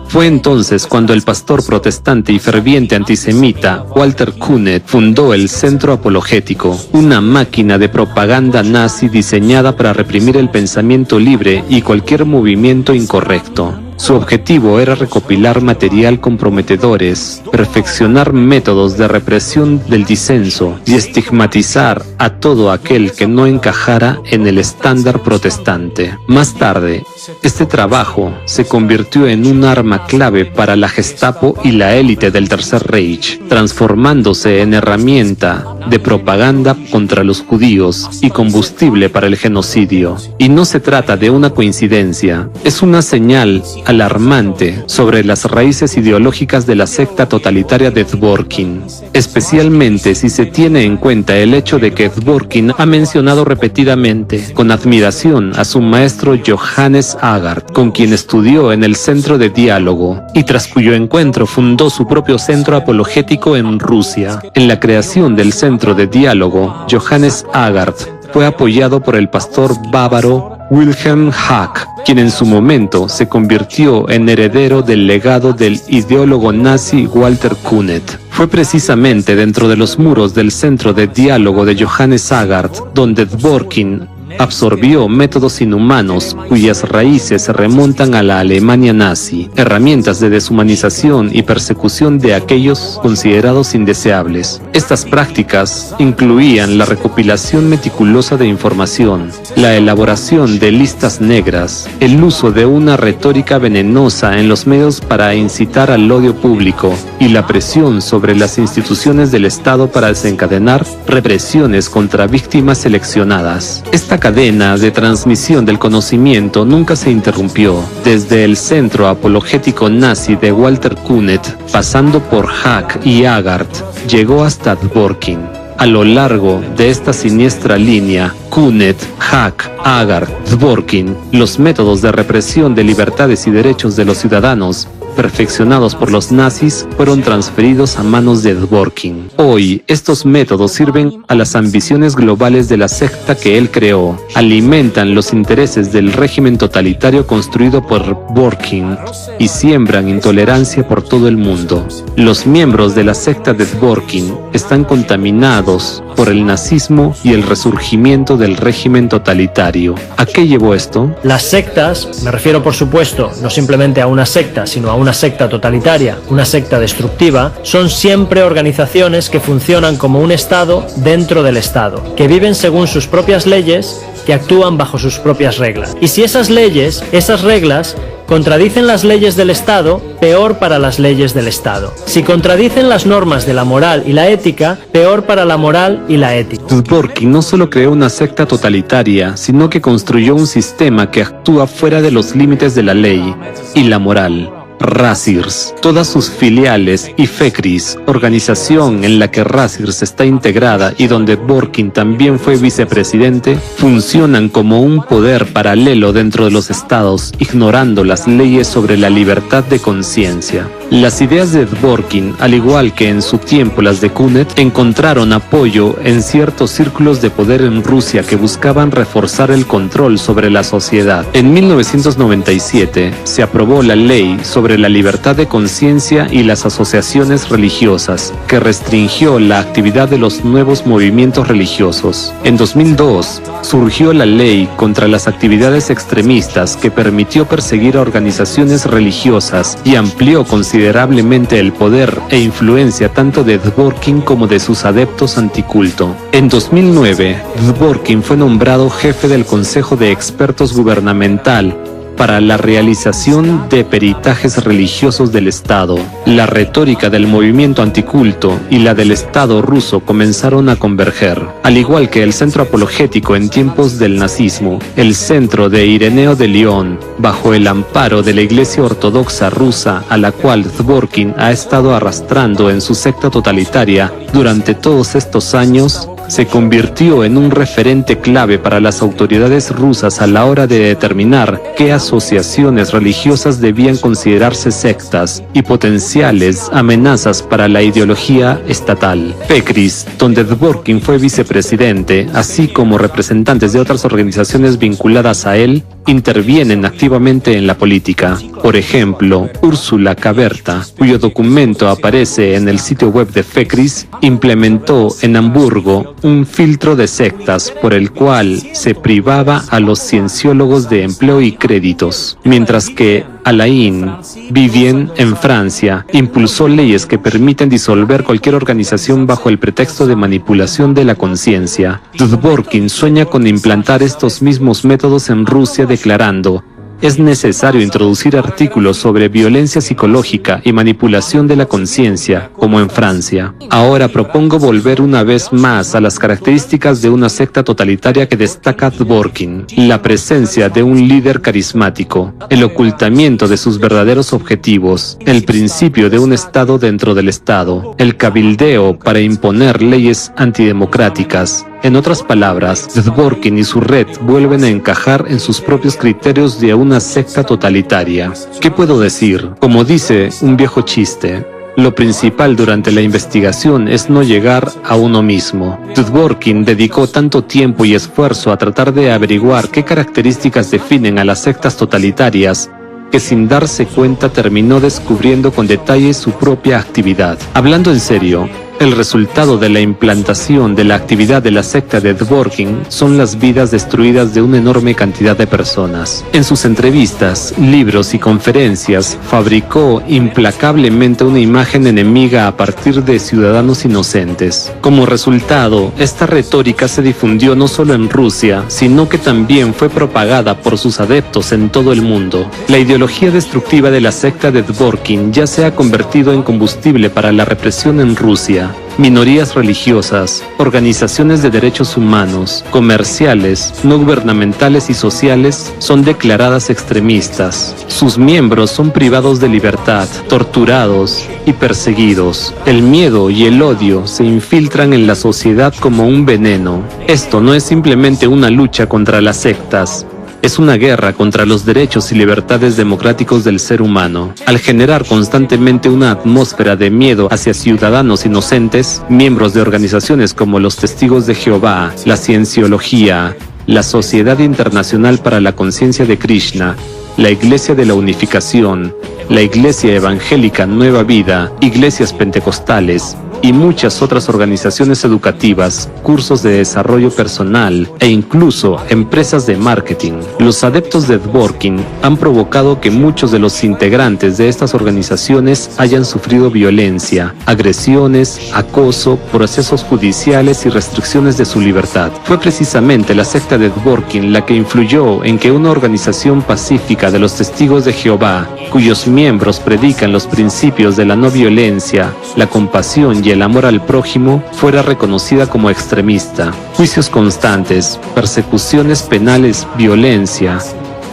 Fue entonces cuando el pastor protestante y ferviente antisemita Walter Künneth fundó el Centro Apologético, una máquina de propaganda nazi diseñada para reprimir el pensamiento libre y cualquier movimiento incorrecto. Su objetivo era recopilar material comprometedores, perfeccionar métodos de represión del disenso y estigmatizar a todo aquel que no encajara en el estándar protestante. Más tarde, este trabajo se convirtió en un arma clave para la Gestapo y la élite del Tercer Reich, transformándose en herramienta de propaganda contra los judíos y combustible para el genocidio. Y no se trata de una coincidencia, es una señal alarmante sobre las raíces ideológicas de la secta totalitaria de Dworkin, especialmente si se tiene en cuenta el hecho de que Dworkin ha mencionado repetidamente con admiración a su maestro Johannes Agarth, con quien estudió en el Centro de Diálogo y tras cuyo encuentro fundó su propio centro apologético en Rusia. En la creación del Centro de Diálogo, Johannes Agarth fue apoyado por el pastor bávaro Wilhelm Hack, quien en su momento se convirtió en heredero del legado del ideólogo nazi Walter Künneth. Fue precisamente dentro de los muros del Centro de Diálogo de Johannes Agarth donde Dworkin absorbió métodos inhumanos cuyas raíces se remontan a la Alemania nazi, herramientas de deshumanización y persecución de aquellos considerados indeseables. Estas prácticas incluían la recopilación meticulosa de información, la elaboración de listas negras, el uso de una retórica venenosa en los medios para incitar al odio público y la presión sobre las instituciones del Estado para desencadenar represiones contra víctimas seleccionadas. Esta cadena de transmisión del conocimiento nunca se interrumpió, desde el Centro Apologético Nazi de Walter Künneth, pasando por Hack y Agarth, llegó hasta Dworkin. A lo largo de esta siniestra línea, Künneth, Hack, Agarth, Dworkin, los métodos de represión de libertades y derechos de los ciudadanos perfeccionados por los nazis fueron transferidos a manos de Dworkin. Hoy, estos métodos sirven a las ambiciones globales de la secta que él creó, alimentan los intereses del régimen totalitario construido por Dworkin y siembran intolerancia por todo el mundo. Los miembros de la secta de Dworkin están contaminados por el nazismo y el resurgimiento del régimen totalitario. ¿A qué llevó esto? Las sectas, me refiero por supuesto no simplemente a una secta, sino a una secta totalitaria, una secta destructiva, son siempre organizaciones que funcionan como un Estado dentro del Estado, que viven según sus propias leyes, que actúan bajo sus propias reglas. Y si esas leyes, esas reglas, contradicen las leyes del Estado, peor para las leyes del Estado. Si contradicen las normas de la moral y la ética, peor para la moral y la ética. Dworkin no solo creó una secta totalitaria, sino que construyó un sistema que actúa fuera de los límites de la ley y la moral. Razirs, todas sus filiales y FECRIS, organización en la que Razirs está integrada y donde Dworkin también fue vicepresidente, funcionan como un poder paralelo dentro de los estados, ignorando las leyes sobre la libertad de conciencia. Las ideas de Dworkin, al igual que en su tiempo las de Künneth, encontraron apoyo en ciertos círculos de poder en Rusia que buscaban reforzar el control sobre la sociedad. En 1997 se aprobó la ley sobre la libertad de conciencia y las asociaciones religiosas, que restringió la actividad de los nuevos movimientos religiosos. En 2002 surgió la ley contra las actividades extremistas que permitió perseguir a organizaciones religiosas y amplió considerablemente el poder e influencia tanto de Dworkin como de sus adeptos anticulto. En 2009, Dworkin fue nombrado jefe del Consejo de Expertos Gubernamental para la realización de peritajes religiosos del Estado. La retórica del movimiento anticulto y la del Estado ruso comenzaron a converger. Al igual que el centro apologético en tiempos del nazismo, el centro de Ireneo de León, bajo el amparo de la Iglesia Ortodoxa rusa, a la cual Dworkin ha estado arrastrando en su secta totalitaria durante todos estos años, se convirtió en un referente clave para las autoridades rusas a la hora de determinar qué asociaciones religiosas debían considerarse sectas y potenciales amenazas para la ideología estatal. Fekris, donde Dworkin fue vicepresidente, así como representantes de otras organizaciones vinculadas a él, intervienen activamente en la política. Por ejemplo, Úrsula Caberta, cuyo documento aparece en el sitio web de Fekris, implementó en Hamburgo un filtro de sectas por el cual se privaba a los cienciólogos de empleo y créditos, mientras que Alain Vivien en Francia impulsó leyes que permiten disolver cualquier organización bajo el pretexto de manipulación de la conciencia. Dworkin sueña con implantar estos mismos métodos en Rusia, declarando: es necesario introducir artículos sobre violencia psicológica y manipulación de la conciencia, como en Francia. Ahora propongo volver una vez más a las características de una secta totalitaria que destaca Dworkin: la presencia de un líder carismático, el ocultamiento de sus verdaderos objetivos, el principio de un Estado dentro del Estado, el cabildeo para imponer leyes antidemocráticas. En otras palabras, Dworkin y su red vuelven a encajar en sus propios criterios de una secta totalitaria. ¿Qué puedo decir? Como dice un viejo chiste, lo principal durante la investigación es no llegar a uno mismo. Dworkin dedicó tanto tiempo y esfuerzo a tratar de averiguar qué características definen a las sectas totalitarias, que sin darse cuenta terminó descubriendo con detalle su propia actividad. Hablando en serio, el resultado de la implantación de la actividad de la secta de Dworkin son las vidas destruidas de una enorme cantidad de personas. En sus entrevistas, libros y conferencias, fabricó implacablemente una imagen enemiga a partir de ciudadanos inocentes. Como resultado, esta retórica se difundió no solo en Rusia, sino que también fue propagada por sus adeptos en todo el mundo. La ideología destructiva de la secta de Dworkin ya se ha convertido en combustible para la represión en Rusia. Minorías religiosas, organizaciones de derechos humanos, comerciales, no gubernamentales y sociales son declaradas extremistas. Sus miembros son privados de libertad, torturados y perseguidos. El miedo y el odio se infiltran en la sociedad como un veneno. Esto no es simplemente una lucha contra las sectas. Es una guerra contra los derechos y libertades democráticos del ser humano. Al generar constantemente una atmósfera de miedo hacia ciudadanos inocentes, miembros de organizaciones como los Testigos de Jehová, la Cienciología, la Sociedad Internacional para la Conciencia de Krishna, la Iglesia de la Unificación, la Iglesia Evangélica Nueva Vida, iglesias pentecostales y muchas otras organizaciones educativas, cursos de desarrollo personal e incluso empresas de marketing. Los adeptos de Dworkin han provocado que muchos de los integrantes de estas organizaciones hayan sufrido violencia, agresiones, acoso, procesos judiciales y restricciones de su libertad. Fue precisamente la secta de Dworkin la que influyó en que una organización pacífica de los Testigos de Jehová, cuyos miembros predican los principios de la no violencia, la compasión y el amor al prójimo, fuera reconocida como extremista. Juicios constantes, persecuciones penales, violencia.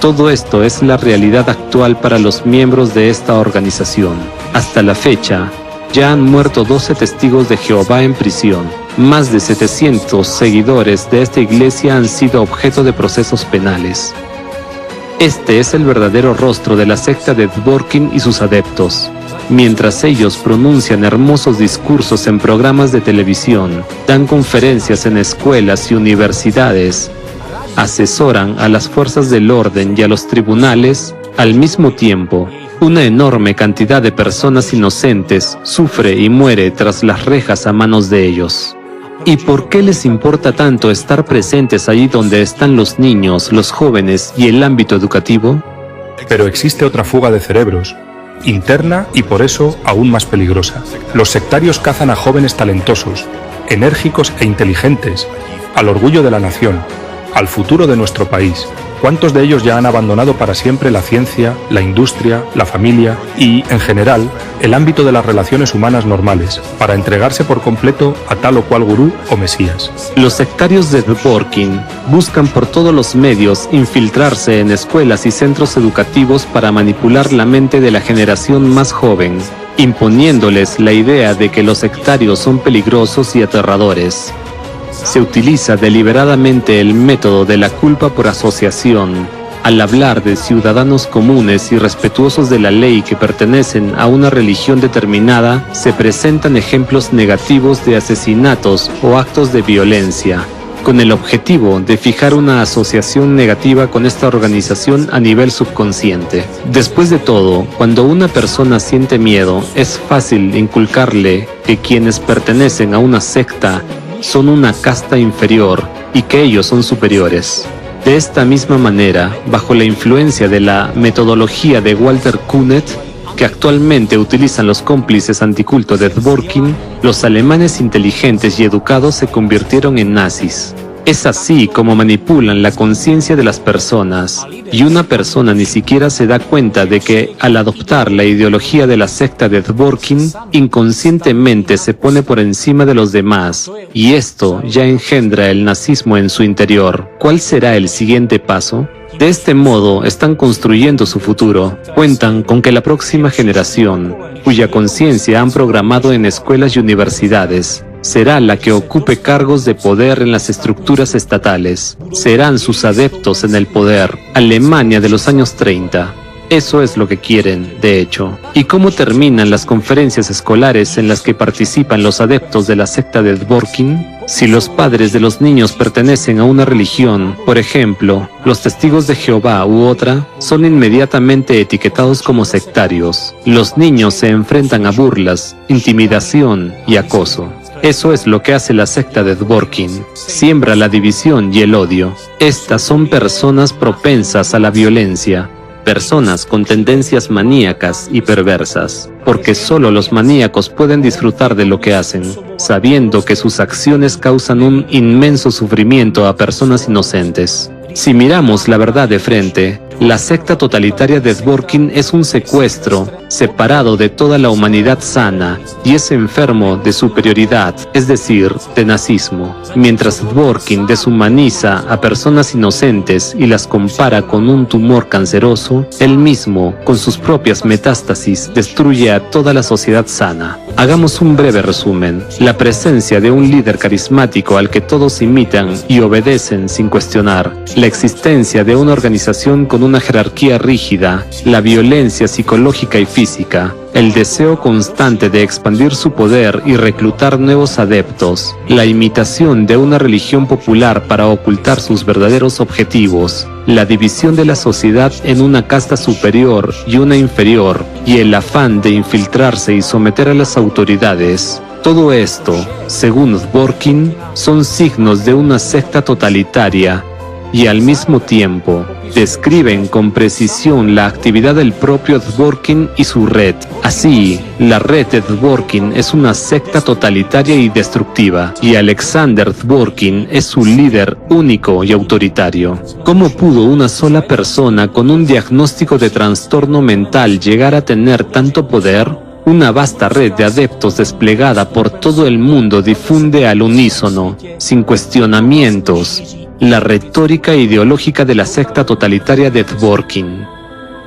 Todo esto es la realidad actual para los miembros de esta organización. Hasta la fecha, ya han muerto 12 testigos de Jehová en prisión. Más de 700 seguidores de esta iglesia han sido objeto de procesos penales. Este es el verdadero rostro de la secta de Dworkin y sus adeptos. Mientras ellos pronuncian hermosos discursos en programas de televisión, dan conferencias en escuelas y universidades, asesoran a las fuerzas del orden y a los tribunales, al mismo tiempo, una enorme cantidad de personas inocentes sufre y muere tras las rejas a manos de ellos. ¿Y por qué les importa tanto estar presentes allí donde están los niños, los jóvenes y el ámbito educativo? Pero existe otra fuga de cerebros, interna y por eso aún más peligrosa. Los sectarios cazan a jóvenes talentosos, enérgicos e inteligentes, al orgullo de la nación, al futuro de nuestro país. ¿Cuántos de ellos ya han abandonado para siempre la ciencia, la industria, la familia y, en general, el ámbito de las relaciones humanas normales, para entregarse por completo a tal o cual gurú o mesías? Los sectarios de Dworkin buscan por todos los medios infiltrarse en escuelas y centros educativos para manipular la mente de la generación más joven, imponiéndoles la idea de que los sectarios son peligrosos y aterradores. Se utiliza deliberadamente el método de la culpa por asociación al hablar de ciudadanos comunes y respetuosos de la ley que pertenecen a una religión determinada. Se presentan ejemplos negativos de asesinatos o actos de violencia, con el objetivo de fijar una asociación negativa con esta organización a nivel subconsciente. Después de todo, cuando una persona siente miedo, es fácil inculcarle que quienes pertenecen a una secta son una casta inferior y que ellos son superiores. De esta misma manera, bajo la influencia de la metodología de Walter Künneth, que actualmente utilizan los cómplices anticulto de Dworkin, los alemanes inteligentes y educados se convirtieron en nazis. Es así como manipulan la conciencia de las personas, y una persona ni siquiera se da cuenta de que, al adoptar la ideología de la secta de Dworkin, inconscientemente se pone por encima de los demás, y esto ya engendra el nazismo en su interior. ¿Cuál será el siguiente paso? De este modo están construyendo su futuro. Cuentan con que la próxima generación, cuya conciencia han programado en escuelas y universidades, será la que ocupe cargos de poder en las estructuras estatales. Serán sus adeptos en el poder. Alemania de los años 30. Eso es lo que quieren, de hecho. ¿Y cómo terminan las conferencias escolares en las que participan los adeptos de la secta de Dworkin? Si los padres de los niños pertenecen a una religión, por ejemplo, los testigos de Jehová u otra, son inmediatamente etiquetados como sectarios. Los niños se enfrentan a burlas, intimidación y acoso. Eso es lo que hace la secta de Dworkin. Siembra la división y el odio. Estas son personas propensas a la violencia, personas con tendencias maníacas y perversas, porque solo los maníacos pueden disfrutar de lo que hacen, sabiendo que sus acciones causan un inmenso sufrimiento a personas inocentes. Si miramos la verdad de frente, la secta totalitaria de Dworkin es un secuestro, separado de toda la humanidad sana, y es enfermo de superioridad, es decir, de nazismo. Mientras Dworkin deshumaniza a personas inocentes y las compara con un tumor canceroso, él mismo, con sus propias metástasis, destruye a toda la sociedad sana. Hagamos un breve resumen. La presencia de un líder carismático al que todos imitan y obedecen sin cuestionar, la existencia de una organización con una jerarquía rígida, la violencia psicológica y física, el deseo constante de expandir su poder y reclutar nuevos adeptos, la imitación de una religión popular para ocultar sus verdaderos objetivos, la división de la sociedad en una casta superior y una inferior, y el afán de infiltrarse y someter a las autoridades. Todo esto, según Dworkin, son signos de una secta totalitaria, y al mismo tiempo describen con precisión la actividad del propio Dworkin y su red. Así, la red de Dworkin es una secta totalitaria y destructiva, y Alexander Dworkin es su líder único y autoritario. ¿Cómo pudo una sola persona con un diagnóstico de trastorno mental llegar a tener tanto poder? Una vasta red de adeptos desplegada por todo el mundo difunde al unísono, sin cuestionamientos, la retórica ideológica de la secta totalitaria de Dworkin.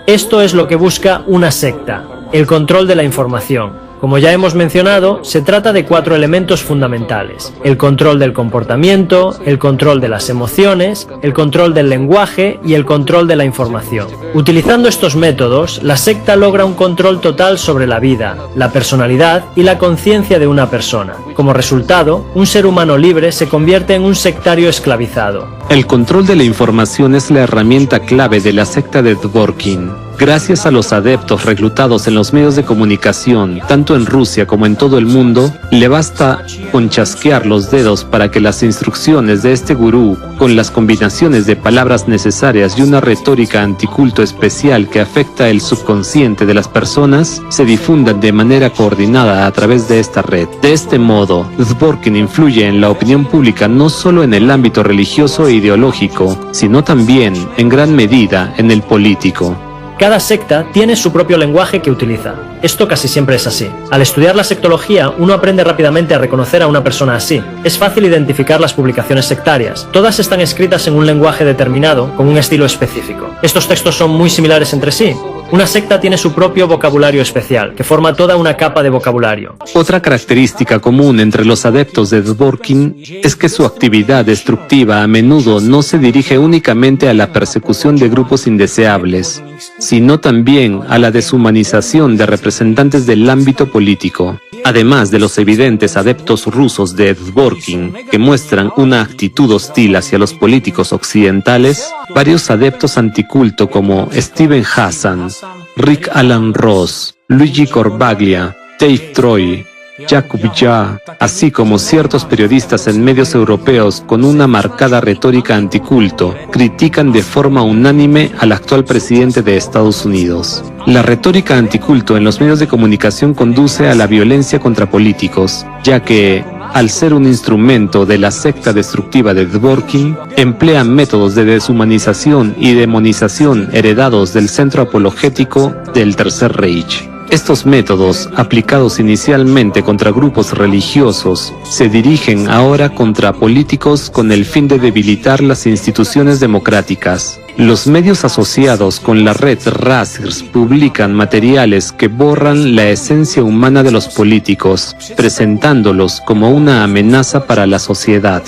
Esto es lo que busca una secta, el control de la información. Como ya hemos mencionado, se trata de 4 elementos fundamentales: el control del comportamiento, el control de las emociones, el control del lenguaje y el control de la información. Utilizando estos métodos, la secta logra un control total sobre la vida, la personalidad y la conciencia de una persona. Como resultado, un ser humano libre se convierte en un sectario esclavizado. El control de la información es la herramienta clave de la secta de Dworkin. Gracias a los adeptos reclutados en los medios de comunicación, tanto en Rusia como en todo el mundo, le basta con chasquear los dedos para que las instrucciones de este gurú, con las combinaciones de palabras necesarias y una retórica anticulto especial que afecta el subconsciente de las personas, se difundan de manera coordinada a través de esta red. De este modo, Dworkin influye en la opinión pública no solo en el ámbito religioso e ideológico, sino también, en gran medida, en el político. Cada secta tiene su propio lenguaje que utiliza. Esto casi siempre es así. Al estudiar la sectología, uno aprende rápidamente a reconocer a una persona así. Es fácil identificar las publicaciones sectarias. Todas están escritas en un lenguaje determinado, con un estilo específico. Estos textos son muy similares entre sí. Una secta tiene su propio vocabulario especial, que forma toda una capa de vocabulario. Otra característica común entre los adeptos de Dworkin es que su actividad destructiva a menudo no se dirige únicamente a la persecución de grupos indeseables, sino también a la deshumanización de representantes del ámbito político. Además de los evidentes adeptos rusos de Dworkin, que muestran una actitud hostil hacia los políticos occidentales, varios adeptos anticulto como Steven Hassan, Rick Alan Ross, Luigi Corbaglia, Dave Troy, Jakub Ja, así como ciertos periodistas en medios europeos con una marcada retórica anticulto, critican de forma unánime al actual presidente de Estados Unidos. La retórica anticulto en los medios de comunicación conduce a la violencia contra políticos, ya que, al ser un instrumento de la secta destructiva de Dworkin, emplea métodos de deshumanización y demonización heredados del centro apologético del Tercer Reich. Estos métodos, aplicados inicialmente contra grupos religiosos, se dirigen ahora contra políticos con el fin de debilitar las instituciones democráticas. Los medios asociados con la red Rasirs publican materiales que borran la esencia humana de los políticos, presentándolos como una amenaza para la sociedad,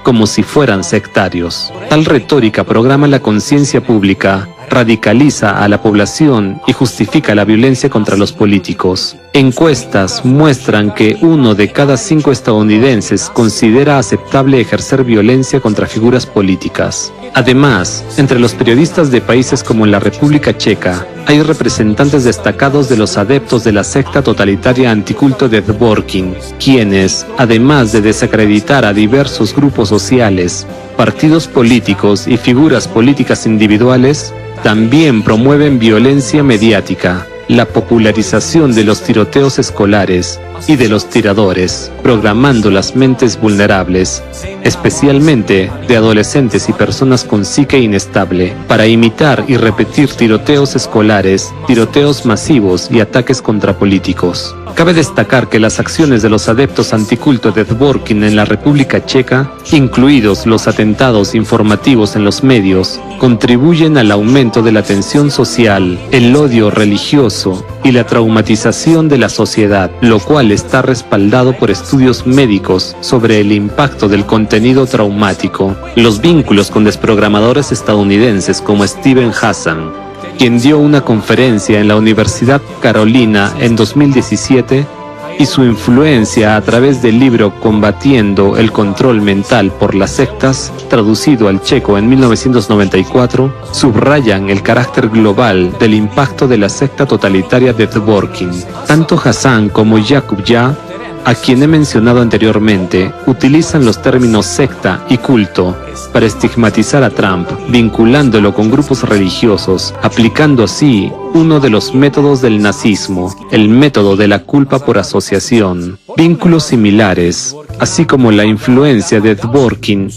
como si fueran sectarios. Tal retórica programa la conciencia pública, radicaliza a la población y justifica la violencia contra los políticos. Encuestas muestran que 1 de cada 5 estadounidenses considera aceptable ejercer violencia contra figuras políticas. Además, entre los periodistas de países como la República Checa, hay representantes destacados de los adeptos de la secta totalitaria anticulto de Dworkin, quienes, además de desacreditar a diversos grupos sociales, partidos políticos y figuras políticas individuales, también promueven violencia mediática, la popularización de los tiroteos escolares y de los tiradores, programando las mentes vulnerables, especialmente de adolescentes y personas con psique inestable, para imitar y repetir tiroteos escolares, tiroteos masivos y ataques contra políticos. Cabe destacar que las acciones de los adeptos anticulto de Dworkin en la República Checa, incluidos los atentados informativos en los medios, contribuyen al aumento de la tensión social, el odio religioso y la traumatización de la sociedad, lo cual está respaldado por estudios médicos sobre el impacto del contenido traumático. Los vínculos con desprogramadores estadounidenses como Steven Hassan, quien dio una conferencia en la Universidad Carolina en 2017, y su influencia a través del libro Combatiendo el control mental por las sectas, traducido al checo en 1994, subrayan el carácter global del impacto de la secta totalitaria de Dworkin. Tanto Hassan como Jakub Ja, a quien he mencionado anteriormente, utilizan los términos secta y culto para estigmatizar a Trump, vinculándolo con grupos religiosos, aplicando así uno de los métodos del nazismo, el método de la culpa por asociación. Vínculos similares, así como la influencia de Dworkin,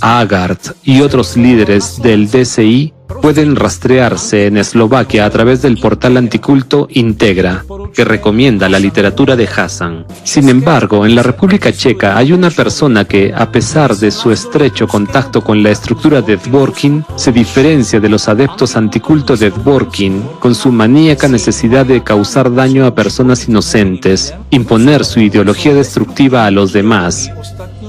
Agart y otros líderes del DCI, pueden rastrearse en Eslovaquia a través del portal anticulto Integra, que recomienda la literatura de Hassan. Sin embargo, en la República Checa hay una persona que, a pesar de su estrecho contacto con la estructura de Dworkin, se diferencia de los adeptos anticulto de Dworkin con su maníaca necesidad de causar daño a personas inocentes, imponer su ideología destructiva a los demás,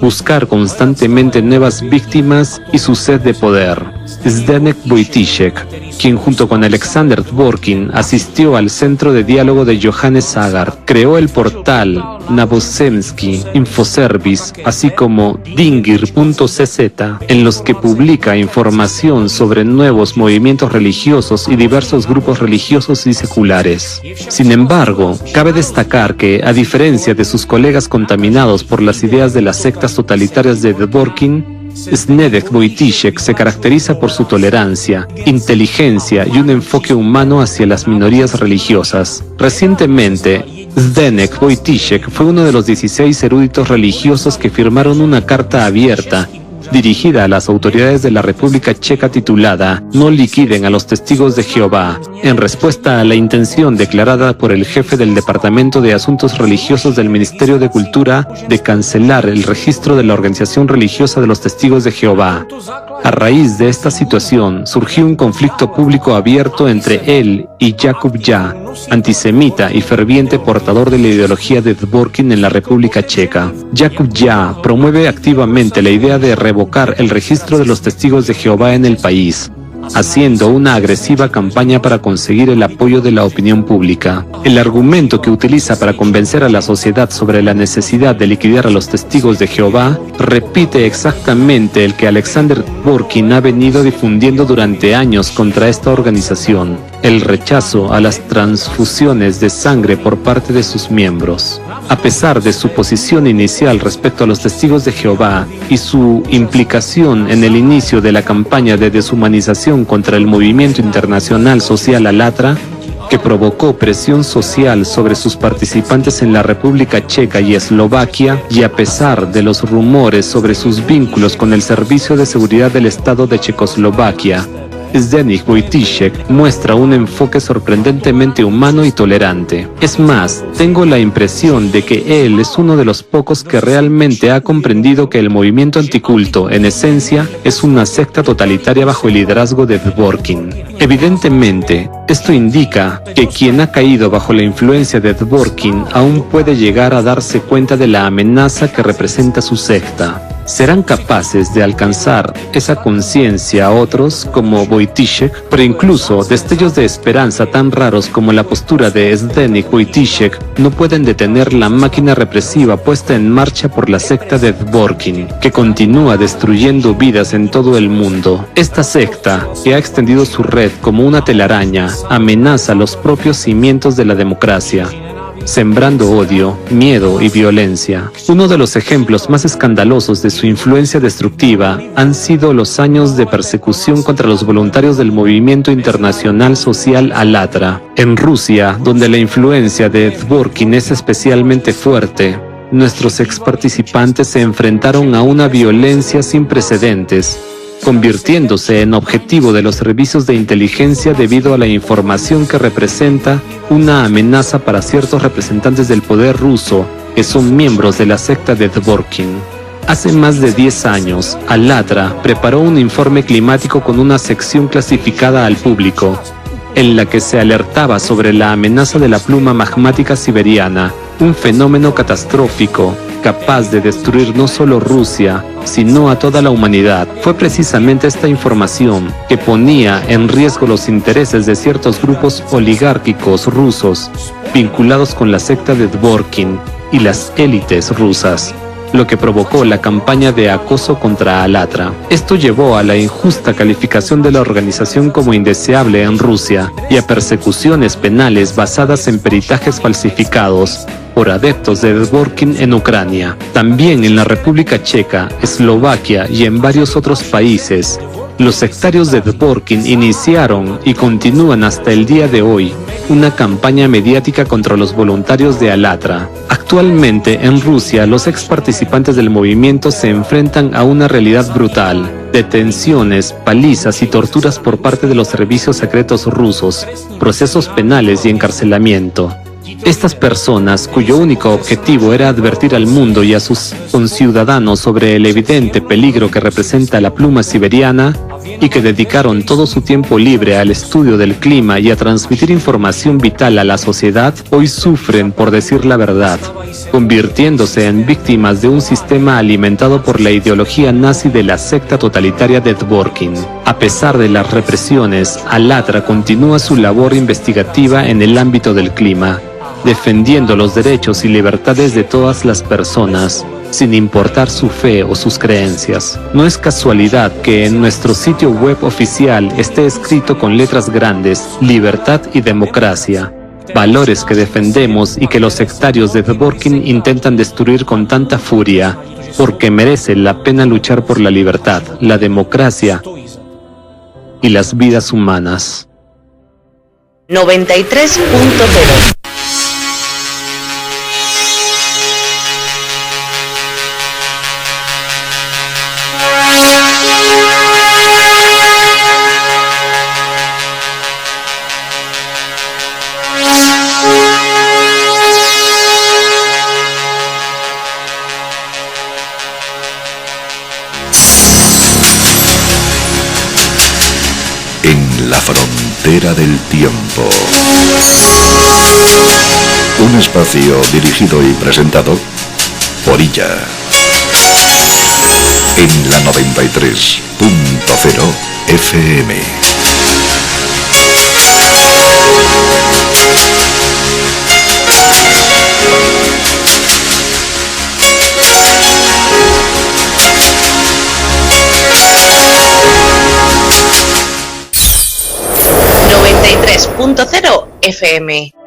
buscar constantemente nuevas víctimas y su sed de poder. Zdeněk Wojtyszek, quien junto con Alexander Dworkin asistió al Centro de Diálogo de Johannes Agard, creó el portal Nabozemski Infoservice, así como Dingir.cz, en los que publica información sobre nuevos movimientos religiosos y diversos grupos religiosos y seculares. Sin embargo, cabe destacar que, a diferencia de sus colegas contaminados por las ideas de las sectas totalitarias de Dworkin, Zdeněk Wojtyszek se caracteriza por su tolerancia, inteligencia y un enfoque humano hacia las minorías religiosas. Recientemente, Zdeněk Wojtyszek fue uno de los 16 eruditos religiosos que firmaron una carta abierta dirigida a las autoridades de la República Checa titulada "No liquiden a los testigos de Jehová", en respuesta a la intención declarada por el jefe del Departamento de Asuntos Religiosos del Ministerio de Cultura de cancelar el registro de la Organización Religiosa de los Testigos de Jehová. A raíz de esta situación surgió un conflicto público abierto entre él y Jakub Ja, antisemita y ferviente portador de la ideología de Dworkin en la República Checa. Jakub Ja promueve activamente la idea de revocar el registro de los testigos de Jehová en el país, haciendo una agresiva campaña para conseguir el apoyo de la opinión pública. El argumento que utiliza para convencer a la sociedad sobre la necesidad de liquidar a los testigos de Jehová repite exactamente el que Alexander Dworkin ha venido difundiendo durante años contra esta organización: el rechazo a las transfusiones de sangre por parte de sus miembros. A pesar de su posición inicial respecto a los testigos de Jehová y su implicación en el inicio de la campaña de deshumanización contra el movimiento internacional social Alatra, que provocó presión social sobre sus participantes en la República Checa y Eslovaquia, y a pesar de los rumores sobre sus vínculos con el Servicio de Seguridad del Estado de Checoslovaquia, Zdeněk Wojtyszek muestra un enfoque sorprendentemente humano y tolerante. Es más, tengo la impresión de que él es uno de los pocos que realmente ha comprendido que el movimiento anticulto, en esencia, es una secta totalitaria bajo el liderazgo de Dworkin. Evidentemente, esto indica que quien ha caído bajo la influencia de Dworkin aún puede llegar a darse cuenta de la amenaza que representa su secta. ¿Serán capaces de alcanzar esa conciencia a otros como Wojtyszek? Pero incluso destellos de esperanza tan raros como la postura de Zdeněk Wojtyszek no pueden detener la máquina represiva puesta en marcha por la secta de Dworkin, que continúa destruyendo vidas en todo el mundo. Esta secta, que ha extendido su red como una telaraña, amenaza los propios cimientos de la democracia, sembrando odio, miedo y violencia. Uno de los ejemplos más escandalosos de su influencia destructiva han sido los años de persecución contra los voluntarios del movimiento internacional social Alatra. En Rusia, donde la influencia de Dworkin es especialmente fuerte, nuestros ex participantes se enfrentaron a una violencia sin precedentes, convirtiéndose en objetivo de los servicios de inteligencia debido a la información que representa una amenaza para ciertos representantes del poder ruso que son miembros de la secta de Dworkin. Hace más de 10 años, Alatra preparó un informe climático con una sección clasificada al público, en la que se alertaba sobre la amenaza de la pluma magmática siberiana, un fenómeno catastrófico capaz de destruir no solo Rusia, sino a toda la humanidad. Fue precisamente esta información que ponía en riesgo los intereses de ciertos grupos oligárquicos rusos vinculados con la secta de Dworkin y las élites rusas, lo que provocó la campaña de acoso contra Alatra. Esto llevó a la injusta calificación de la organización como indeseable en Rusia y a persecuciones penales basadas en peritajes falsificados por adeptos de Dworkin en Ucrania. También en la República Checa, Eslovaquia y en varios otros países, los sectarios de Dworkin iniciaron y continúan hasta el día de hoy una campaña mediática contra los voluntarios de Alatra. Actualmente en Rusia, los ex participantes del movimiento se enfrentan a una realidad brutal: detenciones, palizas y torturas por parte de los servicios secretos rusos, procesos penales y encarcelamiento. Estas personas, cuyo único objetivo era advertir al mundo y a sus conciudadanos sobre el evidente peligro que representa la pluma siberiana, y que dedicaron todo su tiempo libre al estudio del clima y a transmitir información vital a la sociedad, hoy sufren por decir la verdad, convirtiéndose en víctimas de un sistema alimentado por la ideología nazi de la secta totalitaria de Dworkin. A pesar de las represiones, ALLATRA continúa su labor investigativa en el ámbito del clima, defendiendo los derechos y libertades de todas las personas, sin importar su fe o sus creencias. No es casualidad que en nuestro sitio web oficial esté escrito con letras grandes: libertad y democracia, valores que defendemos y que los sectarios de Dworkin intentan destruir con tanta furia, porque merece la pena luchar por la libertad, la democracia y las vidas humanas. 93.0. En la frontera del tiempo. Un espacio dirigido y presentado por Illa. En la 93.0 FM. .0 FM.